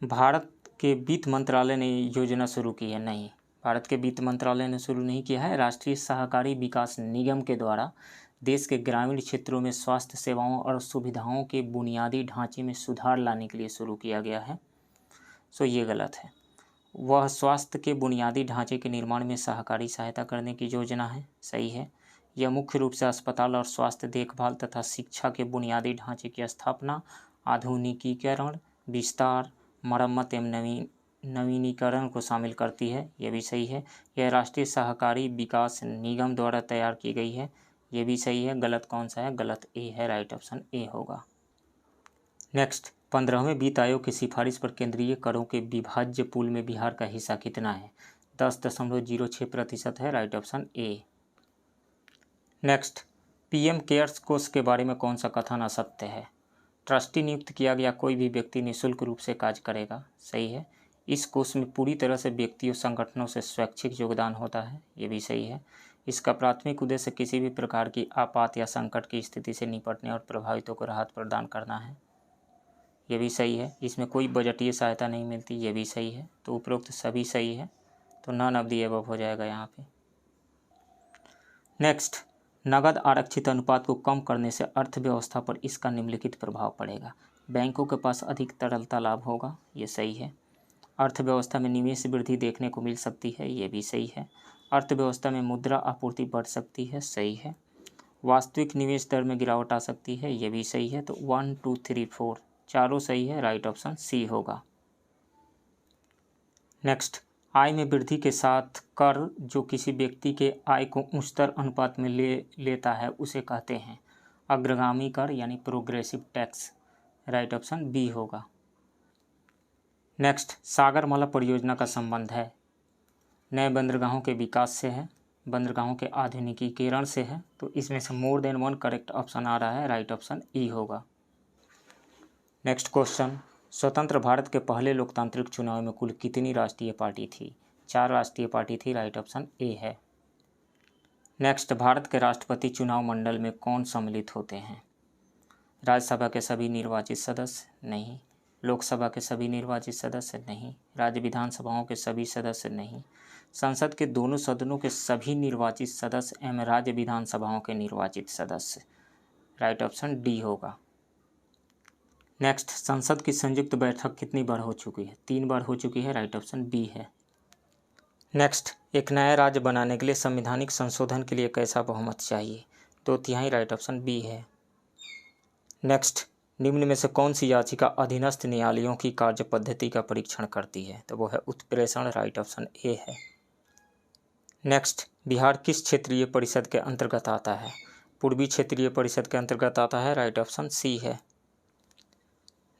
भारत के वित्त मंत्रालय ने योजना शुरू की है? नहीं, भारत के वित्त मंत्रालय ने शुरू नहीं किया है। राष्ट्रीय सहकारी विकास निगम के द्वारा देश के ग्रामीण क्षेत्रों में स्वास्थ्य सेवाओं और सुविधाओं के बुनियादी ढांचे में सुधार लाने के लिए शुरू किया गया है। सो ये गलत है। वह स्वास्थ्य के बुनियादी ढांचे के निर्माण में सहकारी सहायता करने की योजना है, सही है। यह मुख्य रूप से अस्पताल और स्वास्थ्य देखभाल तथा शिक्षा के बुनियादी ढांचे की स्थापना, आधुनिकीकरण, विस्तार, मरम्मत एवं नवीनीकरण को शामिल करती है, यह भी सही है। यह राष्ट्रीय सहकारी विकास निगम द्वारा तैयार की गई है, यह भी सही है। गलत कौन सा है? गलत ए है, राइट ऑप्शन ए होगा। नेक्स्ट, 15वें वित्त आयोग की सिफारिश पर केंद्रीय करों के विभाज्य पूल में बिहार का हिस्सा कितना है? 10.06% है, right option A. Next, PM cares कोष के बारे में कौन सा कथन असत्य है? ट्रस्टी नियुक्त किया गया कोई भी व्यक्ति निःशुल्क रूप से कार्य करेगा, सही है। इस कोष में पूरी तरह से व्यक्तियों संगठनों से स्वैच्छिक योगदान होता है, ये भी सही है। इसका प्राथमिक उद्देश्य किसी भी प्रकार की आपात या संकट की स्थिति से निपटने और प्रभावितों को राहत प्रदान करना है, ये भी सही है। इसमें कोई बजटीय सहायता नहीं मिलती, ये भी सही है। तो उपरोक्त सभी सही है, तो नन ऑफ द अबव हो जाएगा यहाँ पे। नेक्स्ट, नगद आरक्षित अनुपात को कम करने से अर्थव्यवस्था पर इसका निम्नलिखित प्रभाव पड़ेगा। बैंकों के पास अधिक तरलता लाभ होगा, ये सही है। अर्थव्यवस्था में निवेश वृद्धि देखने को मिल सकती है, ये भी सही है। अर्थव्यवस्था में मुद्रा आपूर्ति बढ़ सकती है, सही है। वास्तविक निवेश दर में गिरावट आ सकती है, ये भी सही है। तो 1 2 3 4 चारों सही है, राइट ऑप्शन सी होगा। नेक्स्ट, आय में वृद्धि के साथ कर जो किसी व्यक्ति के आय को उच्चतर अनुपात में लेता है उसे कहते हैं अग्रगामी कर यानी progressive tax, right option B होगा। नेक्स्ट, सागरमाला परियोजना का संबंध है नए बंदरगाहों के विकास से है, बंदरगाहों के आधुनिकीकरण से है। तो इसमें से more than one correct option आ रहा है, राइट ऑप्शन ई होगा। नेक्स्ट क्वेश्चन, स्वतंत्र भारत के पहले लोकतांत्रिक चुनाव में कुल कितनी राष्ट्रीय पार्टी थी? 4 राष्ट्रीय पार्टी थी, राइट ऑप्शन ए है। नेक्स्ट, भारत के राष्ट्रपति चुनाव मंडल में कौन सम्मिलित होते हैं? राज्यसभा के सभी निर्वाचित सदस्य नहीं, लोकसभा के सभी निर्वाचित सदस्य नहीं, राज्य विधानसभाओं के सभी सदस्य नहीं, संसद के दोनों सदनों के सभी निर्वाचित सदस्य एवं राज्य विधानसभाओं के निर्वाचित सदस्य, राइट ऑप्शन डी होगा। नेक्स्ट, संसद की संयुक्त बैठक कितनी बार हो चुकी है? 3 बार हो चुकी है, राइट ऑप्शन बी है। नेक्स्ट, एक नया राज्य बनाने के लिए संवैधानिक संशोधन के लिए कैसा बहुमत चाहिए? 2/3, राइट ऑप्शन बी है। नेक्स्ट, निम्न में से कौन सी याचिका अधीनस्थ न्यायालयों की कार्य पद्धति का परीक्षण करती है? तो वो है उत्प्रेषण, राइट ऑप्शन ए है। नेक्स्ट, बिहार किस क्षेत्रीय परिषद के अंतर्गत आता है? पूर्वी क्षेत्रीय परिषद के अंतर्गत आता है, राइट ऑप्शन सी है।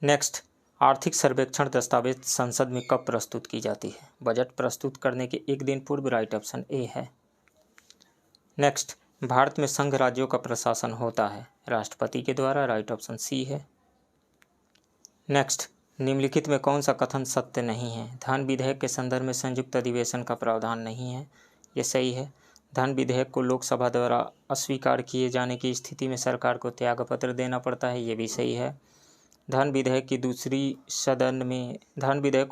नेक्स्ट, आर्थिक सर्वेक्षण दस्तावेज संसद में कब प्रस्तुत की जाती है? बजट प्रस्तुत करने के 1 दिन पूर्व, राइट ऑप्शन ए है। नेक्स्ट, भारत में संघ राज्यों का प्रशासन होता है राष्ट्रपति के द्वारा, राइट ऑप्शन सी है। नेक्स्ट, निम्नलिखित में कौन सा कथन सत्य नहीं है? धन विधेयक के संदर्भ में संयुक्त अधिवेशन का प्रावधान नहीं है, ये सही है। धन विधेयक को लोकसभा द्वारा अस्वीकार किए जाने की स्थिति में सरकार को त्यागपत्र देना पड़ता है, ये भी सही है। धन विधेयक को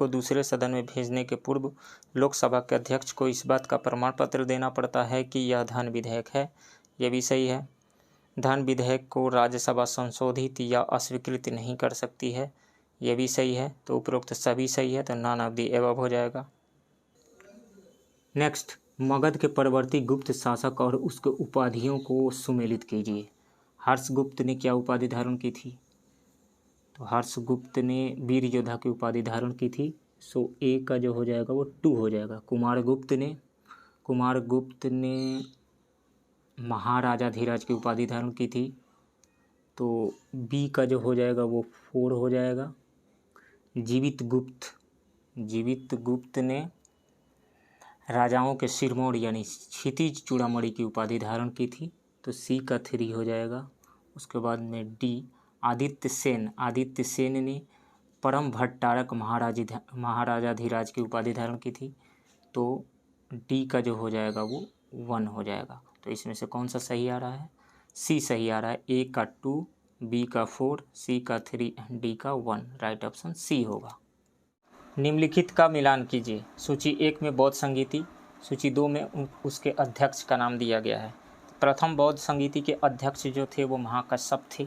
दूसरे सदन में भेजने के पूर्व लोकसभा के अध्यक्ष को इस बात का प्रमाण पत्र देना पड़ता है कि यह धन विधेयक है, यह भी सही है। धन विधेयक को राज्यसभा संशोधित या अस्वीकृत नहीं कर सकती है, यह भी सही है। तो उपरोक्त सभी सही है, तो नॉन ऑफ द अबव हो जाएगा। नेक्स्ट, मगध के परवर्ती गुप्त शासक और उसके उपाधियों को सुमेलित कीजिए। हर्षगुप्त ने क्या उपाधि धारण की थी? तो हर्षगुप्त ने वीर योद्धा की उपाधि धारण की थी, सो ए का जो हो जाएगा वो 2 हो जाएगा। कुमारगुप्त ने महाराजाधिराज की उपाधि धारण की थी, तो बी का जो हो जाएगा वो 4 हो जाएगा। जीवित गुप्त ने राजाओं के सिरमौर यानी क्षितिज चूड़ामणि की उपाधि धारण की थी, तो सी का 3 हो जाएगा। उसके बाद में डी आदित्य सेन ने परम भट्टारक महाराजाधिराज की उपाधि धारण की थी, तो डी का जो हो जाएगा वो 1 हो जाएगा। तो इसमें से कौन सा सही आ रहा है? सी सही आ रहा है। ए का 2, बी का 4, सी का 3, डी का 1। राइट ऑप्शन सी होगा। निम्नलिखित का मिलान कीजिए। सूची 1 में बौद्ध संगीति, सूची 2 में उसके अध्यक्ष का नाम दिया गया है। प्रथम बौद्ध संगीति के अध्यक्ष जो थे वो महाकश्यप थे,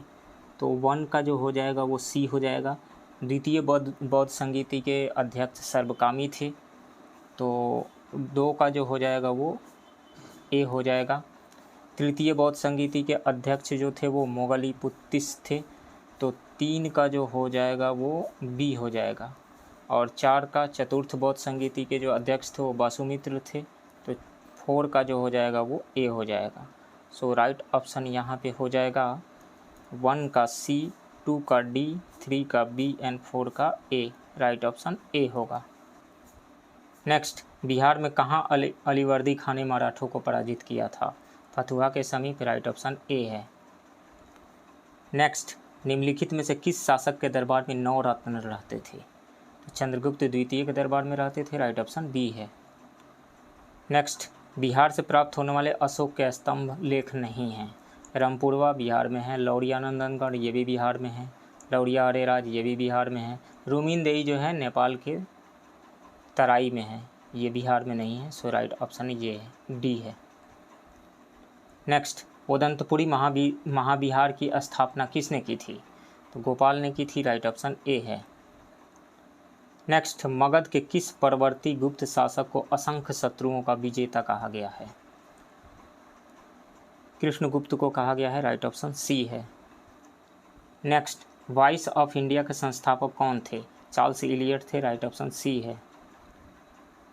तो 1 का जो हो जाएगा वो सी हो जाएगा। द्वितीय बौद्ध संगीति के अध्यक्ष सर्वकामी थे, तो 2 का जो हो जाएगा वो ए हो जाएगा। तृतीय बौद्ध संगीति के अध्यक्ष जो थे वो मोगलीपुत्तिस थे, तो 3 का जो हो जाएगा वो बी हो जाएगा। और 4 का चतुर्थ बौद्ध संगीति के जो अध्यक्ष थे वो वासुमित्र थे, तो 4 का जो हो जाएगा वो ए हो जाएगा। सो राइट ऑप्शन यहाँ पे हो जाएगा 1 का सी, 2 का डी, 3 का बी एंड 4 का ए। राइट ऑप्शन ए होगा। नेक्स्ट, बिहार में कहाँ अलीवर्दी खान ने मराठों को पराजित किया था? फतुहा के समीप। राइट ऑप्शन ए है। नेक्स्ट, निम्नलिखित में से किस शासक के दरबार में 9 रत्न रहते थे? तो चंद्रगुप्त द्वितीय के दरबार में रहते थे। राइट ऑप्शन बी है। नेक्स्ट, बिहार से प्राप्त होने वाले अशोक के स्तंभ लेख नहीं हैं। रामपुरवा बिहार में है, लौरिया नंदनगढ़ ये भी बिहार में है, लौरिया अरेराज ये भी बिहार में है, रूमिनदेई जो है नेपाल के तराई में है, ये बिहार में नहीं है। सो राइट ऑप्शन ये है, डी है। नेक्स्ट, उदंतपुरी महाविहार की स्थापना किसने की थी? तो गोपाल ने की थी। राइट ऑप्शन ए है। नेक्स्ट, मगध के किस परवर्ती गुप्त शासक को असंख्य शत्रुओं का विजेता कहा गया है? कृष्णगुप्त को कहा गया है। राइट ऑप्शन सी है। नेक्स्ट, वॉइस ऑफ इंडिया के संस्थापक कौन थे? चार्ल्स इलियट थे। राइट ऑप्शन सी है।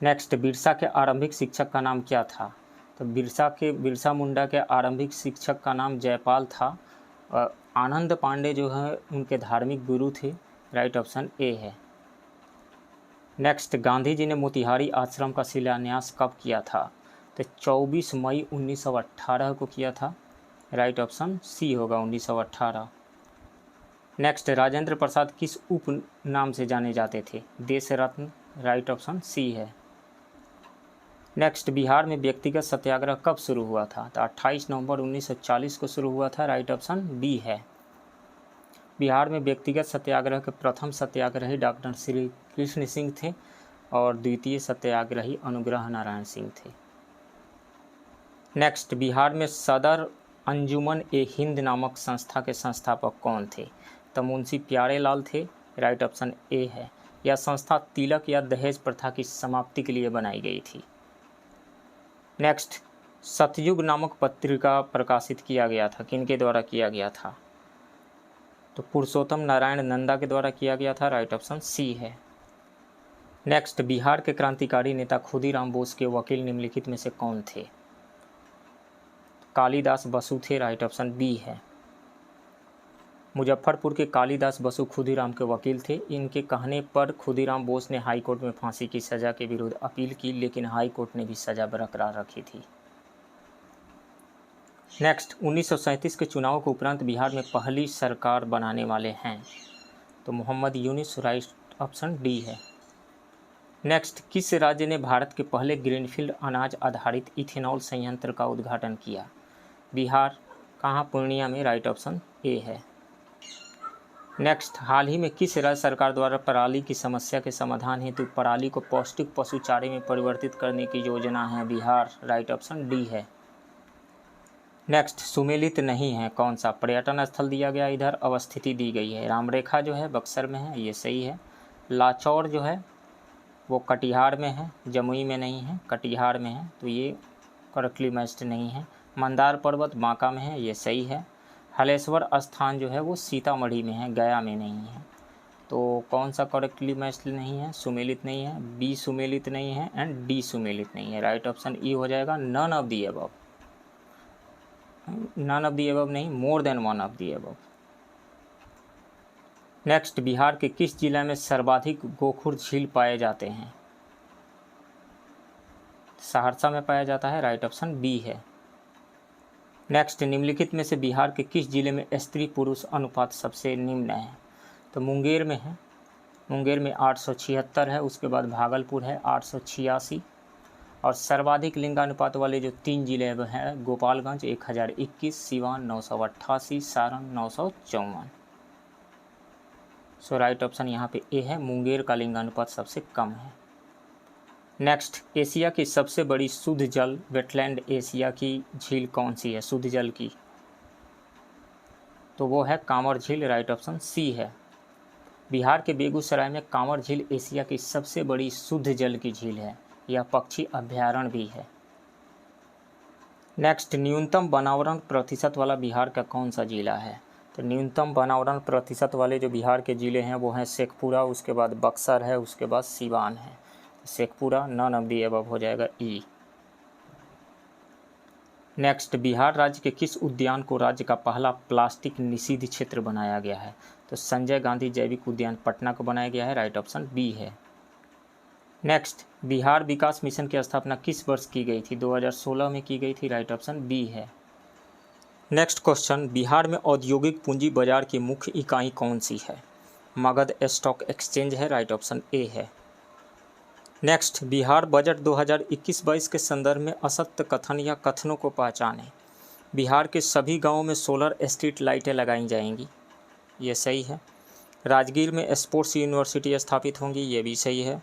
नेक्स्ट, बिरसा के आरंभिक शिक्षक का नाम क्या था? तो बिरसा मुंडा के आरंभिक शिक्षक का नाम जयपाल था। आनंद पांडे जो है उनके धार्मिक गुरु थे। राइट ऑप्शन ए है। नेक्स्ट, गांधी जी ने मोतिहारी आश्रम का शिलान्यास कब किया था? तो 24 मई 1918 को किया था। राइट ऑप्शन सी होगा, 1918। नेक्स्ट, राजेंद्र प्रसाद किस उपनाम से जाने जाते थे? देश रत्न। राइट ऑप्शन सी है। नेक्स्ट, बिहार में व्यक्तिगत सत्याग्रह कब शुरू हुआ था? तो 28 नवंबर 1940 को शुरू हुआ था। राइट ऑप्शन बी है। बिहार में व्यक्तिगत सत्याग्रह के प्रथम सत्याग्रही डॉक्टर श्री कृष्ण सिंह थे और द्वितीय सत्याग्रही अनुग्रह नारायण सिंह थे। नेक्स्ट, बिहार में सदर अंजुमन ए हिंद नामक संस्था के संस्थापक कौन थे? तो मुंशी प्यारे लाल थे। राइट ऑप्शन ए है। यह संस्था तिलक या दहेज प्रथा की समाप्ति के लिए बनाई गई थी। नेक्स्ट, सतयुग नामक पत्रिका प्रकाशित किया गया था, किनके द्वारा किया गया था? तो पुरुषोत्तम नारायण नंदा के द्वारा किया गया था। राइट ऑप्शन सी है। नेक्स्ट, बिहार के क्रांतिकारी नेता खुदीराम बोस के वकील निम्नलिखित में से कौन थे? कालिदास बसु थे। राइट ऑप्शन बी है। मुजफ्फरपुर के कालिदास बसु खुदीराम के वकील थे। इनके कहने पर खुदीराम बोस ने हाई कोर्ट में फांसी की सज़ा के विरुद्ध अपील की, लेकिन हाई कोर्ट ने भी सज़ा बरकरार रखी थी। नेक्स्ट, 1937 के चुनाव के उपरांत बिहार में पहली सरकार बनाने वाले हैं? तो Mohammad Yunus. Right option D है। नेक्स्ट, किस राज्य ने भारत के पहले ग्रीनफील्ड अनाज आधारित इथेनॉल संयंत्र का उद्घाटन किया? बिहार। कहाँ? पूर्णिया में। राइट ऑप्शन ए है। नेक्स्ट, हाल ही में किस राज्य सरकार द्वारा पराली की समस्या के समाधान हेतु पराली को पौष्टिक पशु चारे में परिवर्तित करने की योजना है? बिहार। राइट ऑप्शन डी है। नेक्स्ट, सुमेलित नहीं है कौन सा? पर्यटन स्थल दिया गया, इधर अवस्थिति दी गई है। रामरेखा जो है बक्सर में है, ये सही है। लाचौर जो है वो कटिहार में है, जमुई में नहीं है, कटिहार में है, तो ये करेक्टली मैच्ड नहीं है। मंदार पर्वत बांका में है, ये सही है। हलेश्वर स्थान जो है वो सीतामढ़ी में है, गया में नहीं है। तो कौन सा करेक्टली मैच नहीं है? सुमेलित नहीं है, बी सुमेलित नहीं है एंड डी सुमेलित नहीं है। राइट ऑप्शन ई हो जाएगा, none of the above. None of the above नहीं, more than one of the above. Next, Bihar के किस जिला में सर्वाधिक गोखुर झील पाए जाते हैं? सहरसा में पाया जाता है। राइट ऑप्शन बी है। नेक्स्ट, निम्नलिखित में से बिहार के किस जिले में स्त्री पुरुष अनुपात सबसे निम्न है? तो मुंगेर में है। मुंगेर में 876 है, उसके बाद भागलपुर है 886, और सर्वाधिक लिंगानुपात वाले जो 3 जिले हैं गोपालगंज 1021, सिवान 988, सारण 954। सो राइट ऑप्शन यहाँ पे ए है, मुंगेर का लिंगानुपात सबसे कम है। नेक्स्ट, एशिया की सबसे बड़ी शुद्ध जल वेटलैंड एशिया की झील कौन सी है शुद्ध जल की? तो वो है कांवर झील। राइट ऑप्शन सी है। बिहार के बेगूसराय में कांवर झील एशिया की सबसे बड़ी शुद्ध जल की झील है। यह पक्षी अभ्यारण्य भी है। नेक्स्ट, न्यूनतम वनावरण प्रतिशत वाला बिहार का कौन सा जिला है? तो न्यूनतम वनावरण प्रतिशत वाले जो बिहार के ज़िले हैं वो हैं शेखपुरा, उसके बाद बक्सर है, उसके बाद सिवान है। Sheikhpura none of the above हो जाएगा ई। नेक्स्ट, बिहार राज्य के किस उद्यान को राज्य का पहला प्लास्टिक निषिद्ध क्षेत्र बनाया गया है? तो संजय गांधी जैविक उद्यान पटना को बनाया गया है। राइट ऑप्शन बी है। नेक्स्ट, बिहार विकास मिशन की स्थापना किस वर्ष की गई थी? 2016 में की गई थी। राइट ऑप्शन बी है। नेक्स्ट क्वेश्चन, बिहार में औद्योगिक पूंजी बाजार की मुख्य इकाई कौन सी है? मगध स्टॉक एक्सचेंज है। राइट ऑप्शन ए है। नेक्स्ट, बिहार बजट 2021-22 के संदर्भ में असत्य कथन या कथनों को पहचानें। बिहार के सभी गांवों में सोलर स्ट्रीट लाइटें लगाई जाएंगी, ये सही है। राजगीर में स्पोर्ट्स यूनिवर्सिटी स्थापित होंगी, ये भी सही है।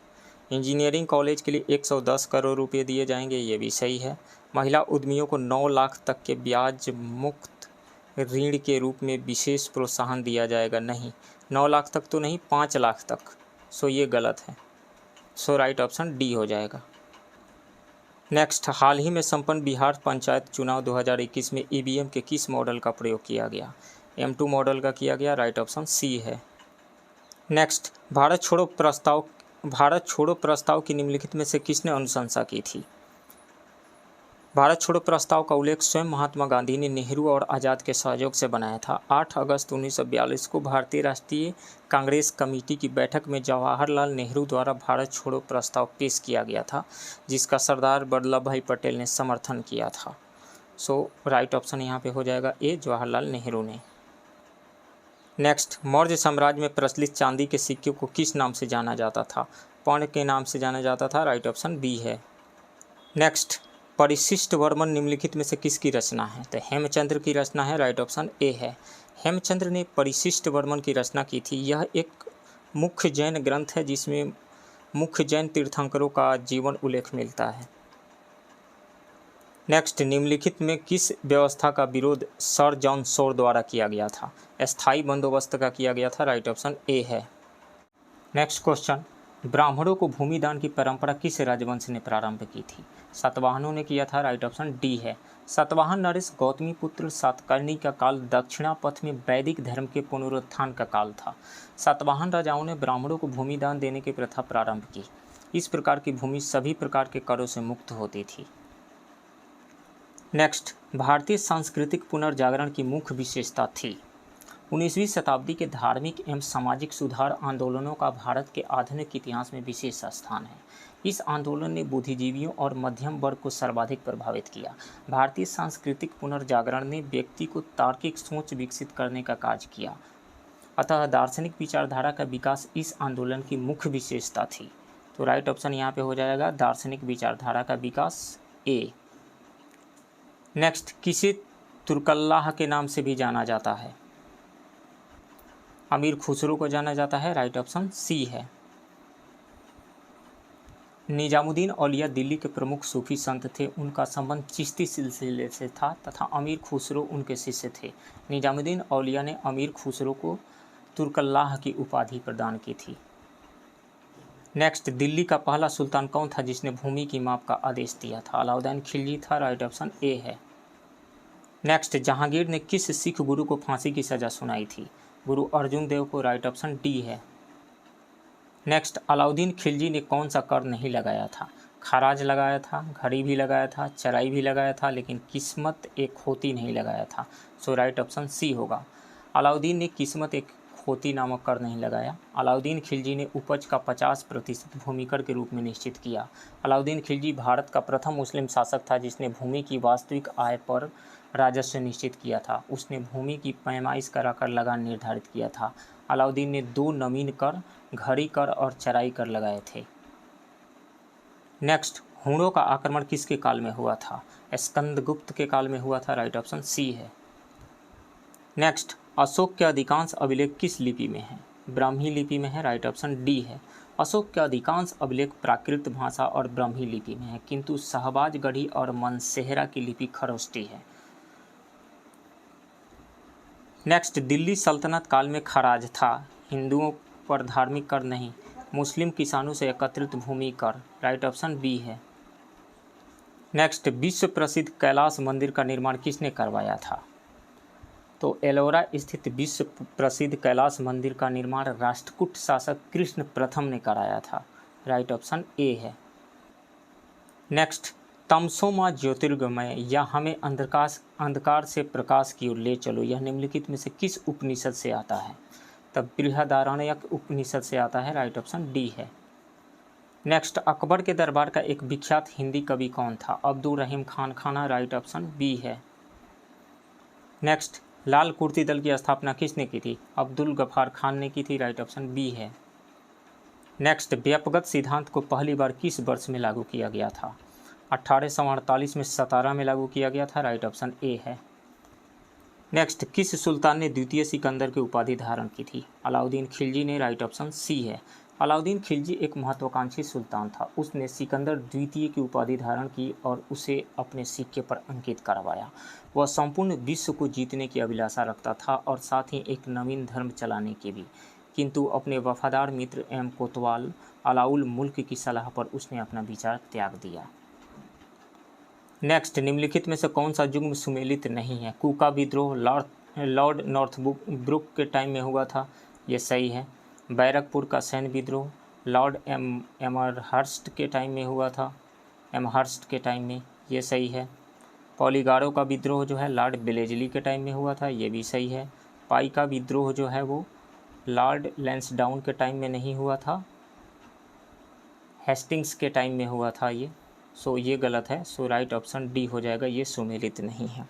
इंजीनियरिंग कॉलेज के लिए 110 करोड़ रुपए दिए जाएंगे, ये भी सही है। महिला उद्यमियों को 9 लाख तक के ब्याज मुक्त ऋण के रूप में विशेष प्रोत्साहन दिया जाएगा, नहीं 9 लाख तक तो नहीं, 5 लाख तक। सो ये गलत है। सो राइट ऑप्शन डी हो जाएगा। नेक्स्ट, हाल ही में संपन्न बिहार पंचायत चुनाव 2021 में ईवीएम के किस मॉडल का प्रयोग किया गया? M2 मॉडल का किया गया। राइट ऑप्शन सी है। नेक्स्ट, भारत छोड़ो प्रस्ताव की निम्नलिखित में से किसने अनुशंसा की थी? भारत छोड़ो प्रस्ताव का उल्लेख स्वयं महात्मा गांधी ने नेहरू और आज़ाद के सहयोग से बनाया था। 8 अगस्त 1942 को भारतीय राष्ट्रीय कांग्रेस कमेटी की बैठक में जवाहरलाल नेहरू द्वारा भारत छोड़ो प्रस्ताव पेश किया गया था, जिसका सरदार वल्लभ भाई पटेल ने समर्थन किया था। सो राइट ऑप्शन यहाँ पे हो जाएगा ए, जवाहरलाल नेहरू ने। नेक्स्ट, मौर्य साम्राज्य में प्रचलित चांदी के सिक्कों को किस नाम से जाना जाता था? पर्ण के नाम से जाना जाता था। राइट ऑप्शन बी है। नेक्स्ट, परिशिष्ट वर्मन निम्नलिखित में से किसकी रचना है? तो हेमचंद्र की रचना है। राइट ऑप्शन ए है। हेमचंद्र ने परिशिष्ट वर्मन की रचना की थी। यह एक मुख्य जैन ग्रंथ है जिसमें मुख्य जैन तीर्थंकरों का जीवन उल्लेख मिलता है। नेक्स्ट, निम्नलिखित में किस व्यवस्था का विरोध सर जॉन शोर द्वारा किया गया था? स्थायी बंदोबस्त का किया गया था। राइट ऑप्शन ए है। नेक्स्ट क्वेश्चन, ब्राह्मणों को भूमि दान की परंपरा किस राजवंश ने प्रारंभ की थी? सातवाहनों ने किया था। राइट ऑप्शन डी है। सातवाहन नरेश गौतमी पुत्र सातकर्णी का काल दक्षिणापथ में वैदिक धर्म के पुनरुत्थान का काल था। सातवाहन राजाओं ने ब्राह्मणों को भूमि दान देने की प्रथा प्रारंभ की। इस प्रकार की भूमि सभी प्रकार के करों से मुक्त होती थी। नेक्स्ट, भारतीय सांस्कृतिक पुनर्जागरण की मुख्य विशेषता थी। 19वीं शताब्दी के धार्मिक एवं सामाजिक सुधार आंदोलनों का भारत के आधुनिक इतिहास में विशेष स्थान है। इस आंदोलन ने बुद्धिजीवियों और मध्यम वर्ग को सर्वाधिक प्रभावित किया। भारतीय सांस्कृतिक पुनर्जागरण ने व्यक्ति को तार्किक सोच विकसित करने का कार्य किया। अतः दार्शनिक विचारधारा का विकास इस आंदोलन की मुख्य विशेषता थी। तो राइट ऑप्शन यहाँ पे हो जाएगा दार्शनिक विचारधारा का विकास ए। नेक्स्ट, किसे तुर्कल्लाह के नाम से भी जाना जाता है? अमीर खुसरो को जाना जाता है। राइट ऑप्शन सी है। निजामुद्दीन औलिया दिल्ली के प्रमुख सूफी संत थे। उनका संबंध चिश्ती सिलसिले से था तथा अमीर खुसरो उनके शिष्य थे। निजामुद्दीन औलिया ने अमीर खुसरो को तुर्कल्लाह की उपाधि प्रदान की थी। नेक्स्ट, दिल्ली का पहला सुल्तान कौन था जिसने भूमि की माप का आदेश दिया था? अलाउद्दीन खिलजी था। राइट ऑप्शन ए है। नेक्स्ट, जहांगीर ने किस सिख गुरु को फांसी की सज़ा सुनाई थी? गुरु अर्जुन देव को। राइट ऑप्शन डी है। नेक्स्ट, अलाउद्दीन खिलजी ने कौन सा कर नहीं लगाया था? खराज लगाया था, घड़ी भी लगाया था, चराई भी लगाया था, लेकिन किस्मत एक खोती नहीं लगाया था। सो राइट ऑप्शन सी होगा। अलाउद्दीन ने किस्मत एक खोती नामक कर नहीं लगाया। अलाउद्दीन खिलजी ने उपज का 50% भूमि कर के रूप में निश्चित किया। अलाउद्दीन खिलजी भारत का प्रथम मुस्लिम शासक था जिसने भूमि की वास्तविक आय पर राजस्व निश्चित किया था। उसने भूमि की पैमाइश कराकर लगान निर्धारित किया था। अलाउद्दीन ने 2 नवीन कर, घड़ी कर और चराई कर लगाए थे। नेक्स्ट, हूणों का आक्रमण किसके काल में हुआ था? स्कंदगुप्त के काल में हुआ था। राइट ऑप्शन सी है। नेक्स्ट, अशोक के अधिकांश अभिलेख किस लिपि में हैं? ब्राह्मी लिपि में है। राइट ऑप्शन डी है। अशोक के अधिकांश अभिलेख प्राकृत भाषा और ब्राह्मी लिपि में है, किंतु शहबाजगढ़ी और मनसेहरा की लिपि खरोष्टी है। नेक्स्ट, दिल्ली सल्तनत काल में खराज था, हिंदुओं पर धार्मिक कर नहीं, मुस्लिम किसानों से एकत्रित भूमि कर। राइट ऑप्शन बी है। नेक्स्ट, विश्व प्रसिद्ध कैलाश मंदिर का निर्माण किसने करवाया था? तो एलोरा स्थित विश्व प्रसिद्ध कैलाश मंदिर का निर्माण राष्ट्रकूट शासक कृष्ण प्रथम ने कराया था। राइट ऑप्शन ए है। नेक्स्ट, तमसोमा ज्योतिर्गमय या हमें अंधकार से प्रकाश की ओर ले चलो, यह निम्नलिखित में से किस उपनिषद से आता है? तब बृहदारण्यक उपनिषद से आता है। राइट ऑप्शन डी है। नेक्स्ट, अकबर के दरबार का एक विख्यात हिंदी कवि कौन था? अब्दुल रहीम खान खाना। राइट ऑप्शन बी है। नेक्स्ट, लाल कुर्ती दल की स्थापना किसने की थी? अब्दुल गफ्फार खान ने की थी। राइट ऑप्शन बी है। नेक्स्ट, व्यक्तिगत सिद्धांत को पहली बार किस वर्ष में लागू किया गया था? 1848 में सतारा में लागू किया गया था। राइट ऑप्शन ए है। नेक्स्ट, किस सुल्तान ने द्वितीय सिकंदर की उपाधि धारण की थी? अलाउद्दीन खिलजी ने। राइट ऑप्शन सी है। अलाउद्दीन खिलजी एक महत्वाकांक्षी सुल्तान था। उसने सिकंदर द्वितीय की उपाधि धारण की और उसे अपने सिक्के पर अंकित करवाया। वह संपूर्ण विश्व को जीतने की अभिलाषा रखता था और साथ ही एक नवीन धर्म चलाने की भी, किंतु अपने वफादार मित्र एम कोतवाल अलाउल मुल्क की सलाह पर उसने अपना विचार त्याग दिया। नेक्स्ट, निम्नलिखित में से कौन सा युग्म सुमेलित नहीं है? कूका विद्रोह लॉर्ड नॉर्थब्रुक के टाइम में हुआ था, ये सही है। बैरकपुर का सैन्य विद्रोह लॉर्ड एमहर्स्ट के टाइम में हुआ था, एमहर्स्ट के टाइम में, ये सही है। पॉलीगारो का विद्रोह जो है लॉर्ड बेलेजली के टाइम में हुआ था, ये भी सही है। पाई का विद्रोह जो है वो लॉर्ड लैंसडाउन के टाइम में नहीं हुआ था, हेस्टिंग्स के टाइम में हुआ था ये। सो ये गलत है। सो राइट ऑप्शन डी हो जाएगा, ये सुमेलित नहीं है।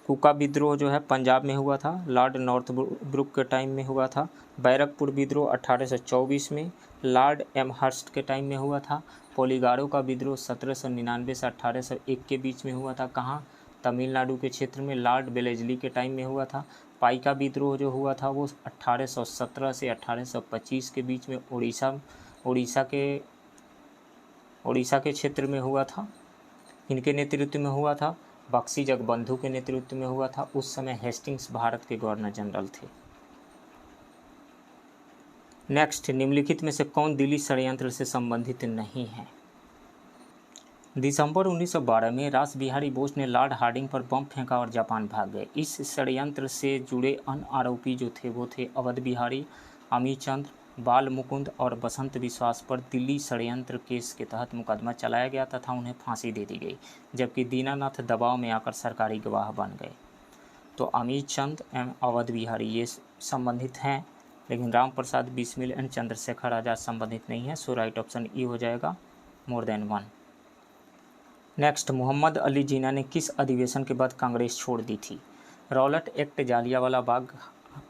कूका विद्रोह जो है पंजाब में हुआ था, लॉर्ड नॉर्थब्रुक के टाइम में हुआ था। बैरकपुर विद्रोह 1824 में लॉर्ड एमहर्स्ट के टाइम में हुआ था। पोलीगारो का विद्रोह 1799 से 1801 के बीच में हुआ था। कहाँ? तमिलनाडु के क्षेत्र में लॉर्ड बेलेजली के टाइम में हुआ था। पाई का विद्रोह जो हुआ था वो 1817 से 1825 के बीच में उड़ीसा के क्षेत्र में हुआ था। इनके नेतृत्व में हुआ था। बख्शी जगबंधु के नेतृत्व में हुआ था। उस समय हेस्टिंग्स भारत के गवर्नर जनरल थे। नेक्स्ट, निम्नलिखित में से कौन दिल्ली षड्यंत्र से संबंधित नहीं है? दिसंबर 1912 में रास बिहारी बोस ने लॉर्ड हार्डिंग पर बम फेंका और जापान भाग गए। इस षड्यंत्र से जुड़े अन्य आरोपी जो थे वो थे अवध बिहारी, अमित चंद्र, बाल मुकुंद और बसंत विश्वास पर दिल्ली षड्यंत्र केस के तहत मुकदमा चलाया गया तथा उन्हें फांसी दे दी गई, जबकि दीनानाथ दबाव में आकर सरकारी गवाह बन गए। तो अमित चंद्र एवं अवध बिहारी ये संबंधित हैं, लेकिन राम प्रसाद बिस्मिल एंड चंद्रशेखर आज़ाद संबंधित नहीं है। सो राइट ऑप्शन ई हो जाएगा, more than one. Next, Mohammad Ali Jinnah ने किस अधिवेशन के बाद कांग्रेस छोड़ दी थी? रॉलेट एक्ट, जालियांवाला बाग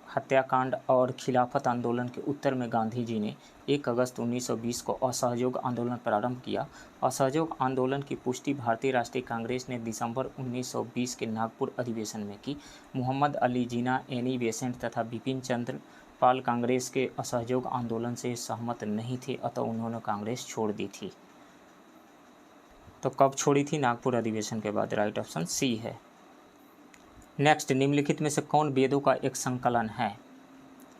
हत्याकांड और खिलाफत आंदोलन के उत्तर में गांधी जी ने 1 अगस्त 1920 को असहयोग आंदोलन प्रारंभ किया। असहयोग आंदोलन की पुष्टि भारतीय राष्ट्रीय कांग्रेस ने दिसंबर 1920 के नागपुर अधिवेशन में की। मोहम्मद अली जिन्ना, एनी बेसेंट तथा बिपिन चंद्र पाल कांग्रेस के असहयोग आंदोलन से सहमत नहीं थे, अतः उन्होंने कांग्रेस छोड़ दी थी। तो कब छोड़ी थी? नागपुर अधिवेशन के बाद। राइट ऑप्शन सी है। नेक्स्ट, निम्नलिखित में से कौन वेदों का एक संकलन है?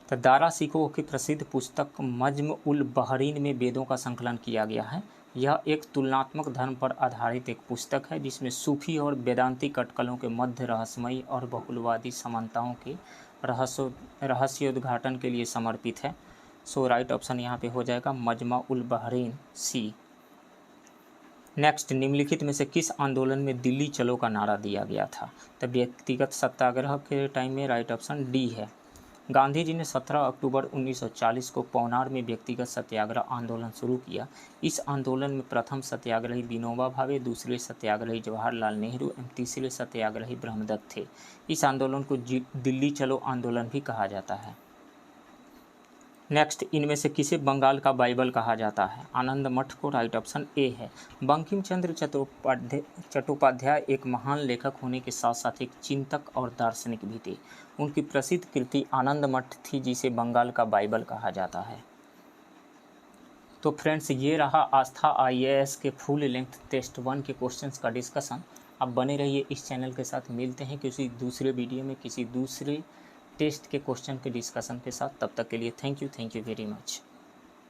तो दारा सिकोह की प्रसिद्ध पुस्तक मज्म उल बहरीन में वेदों का संकलन किया गया है। यह एक तुलनात्मक धर्म पर आधारित एक पुस्तक है जिसमें सूफी और वेदांती कटकलों के मध्य रहस्यमयी और बहुलवादी समानताओं के रहस्योद्घाटन के लिए समर्पित है। सो राइट ऑप्शन यहाँ पे हो जाएगा मजमा उल बहरीन सी। नेक्स्ट, निम्नलिखित में से किस आंदोलन में दिल्ली चलो का नारा दिया गया था? तो व्यक्तिगत सत्याग्रह के टाइम में राइट ऑप्शन डी है। गांधी जी ने 17 अक्टूबर 1940 को पौनार में व्यक्तिगत सत्याग्रह आंदोलन शुरू किया। इस आंदोलन में प्रथम सत्याग्रही विनोबा भावे, दूसरे सत्याग्रही जवाहरलाल नेहरू एवं तीसरे सत्याग्रही ब्रह्मदत्त थे। इस आंदोलन को दिल्ली चलो आंदोलन भी कहा जाता है। नेक्स्ट, इनमें से किसे बंगाल का बाइबल कहा जाता है? आनंद मठ को राइट ऑप्शन ए है। बंकिम चंद्र चट्टोपाध्याय एक महान लेखक होने के साथ साथ एक चिंतक और दार्शनिक भी थे। उनकी प्रसिद्ध कृति आनंद मठ थी जिसे बंगाल का बाइबल कहा जाता है। तो फ्रेंड्स, ये रहा आस्था IAS के फुल लेंथ टेस्ट 1 के क्वेश्चंस का डिस्कशन। अब बने रहिए इस चैनल के साथ। मिलते हैं किसी दूसरे वीडियो में किसी दूसरे टेस्ट के क्वेश्चन के डिस्कशन के साथ। तब तक के लिए थैंक यू वेरी मच।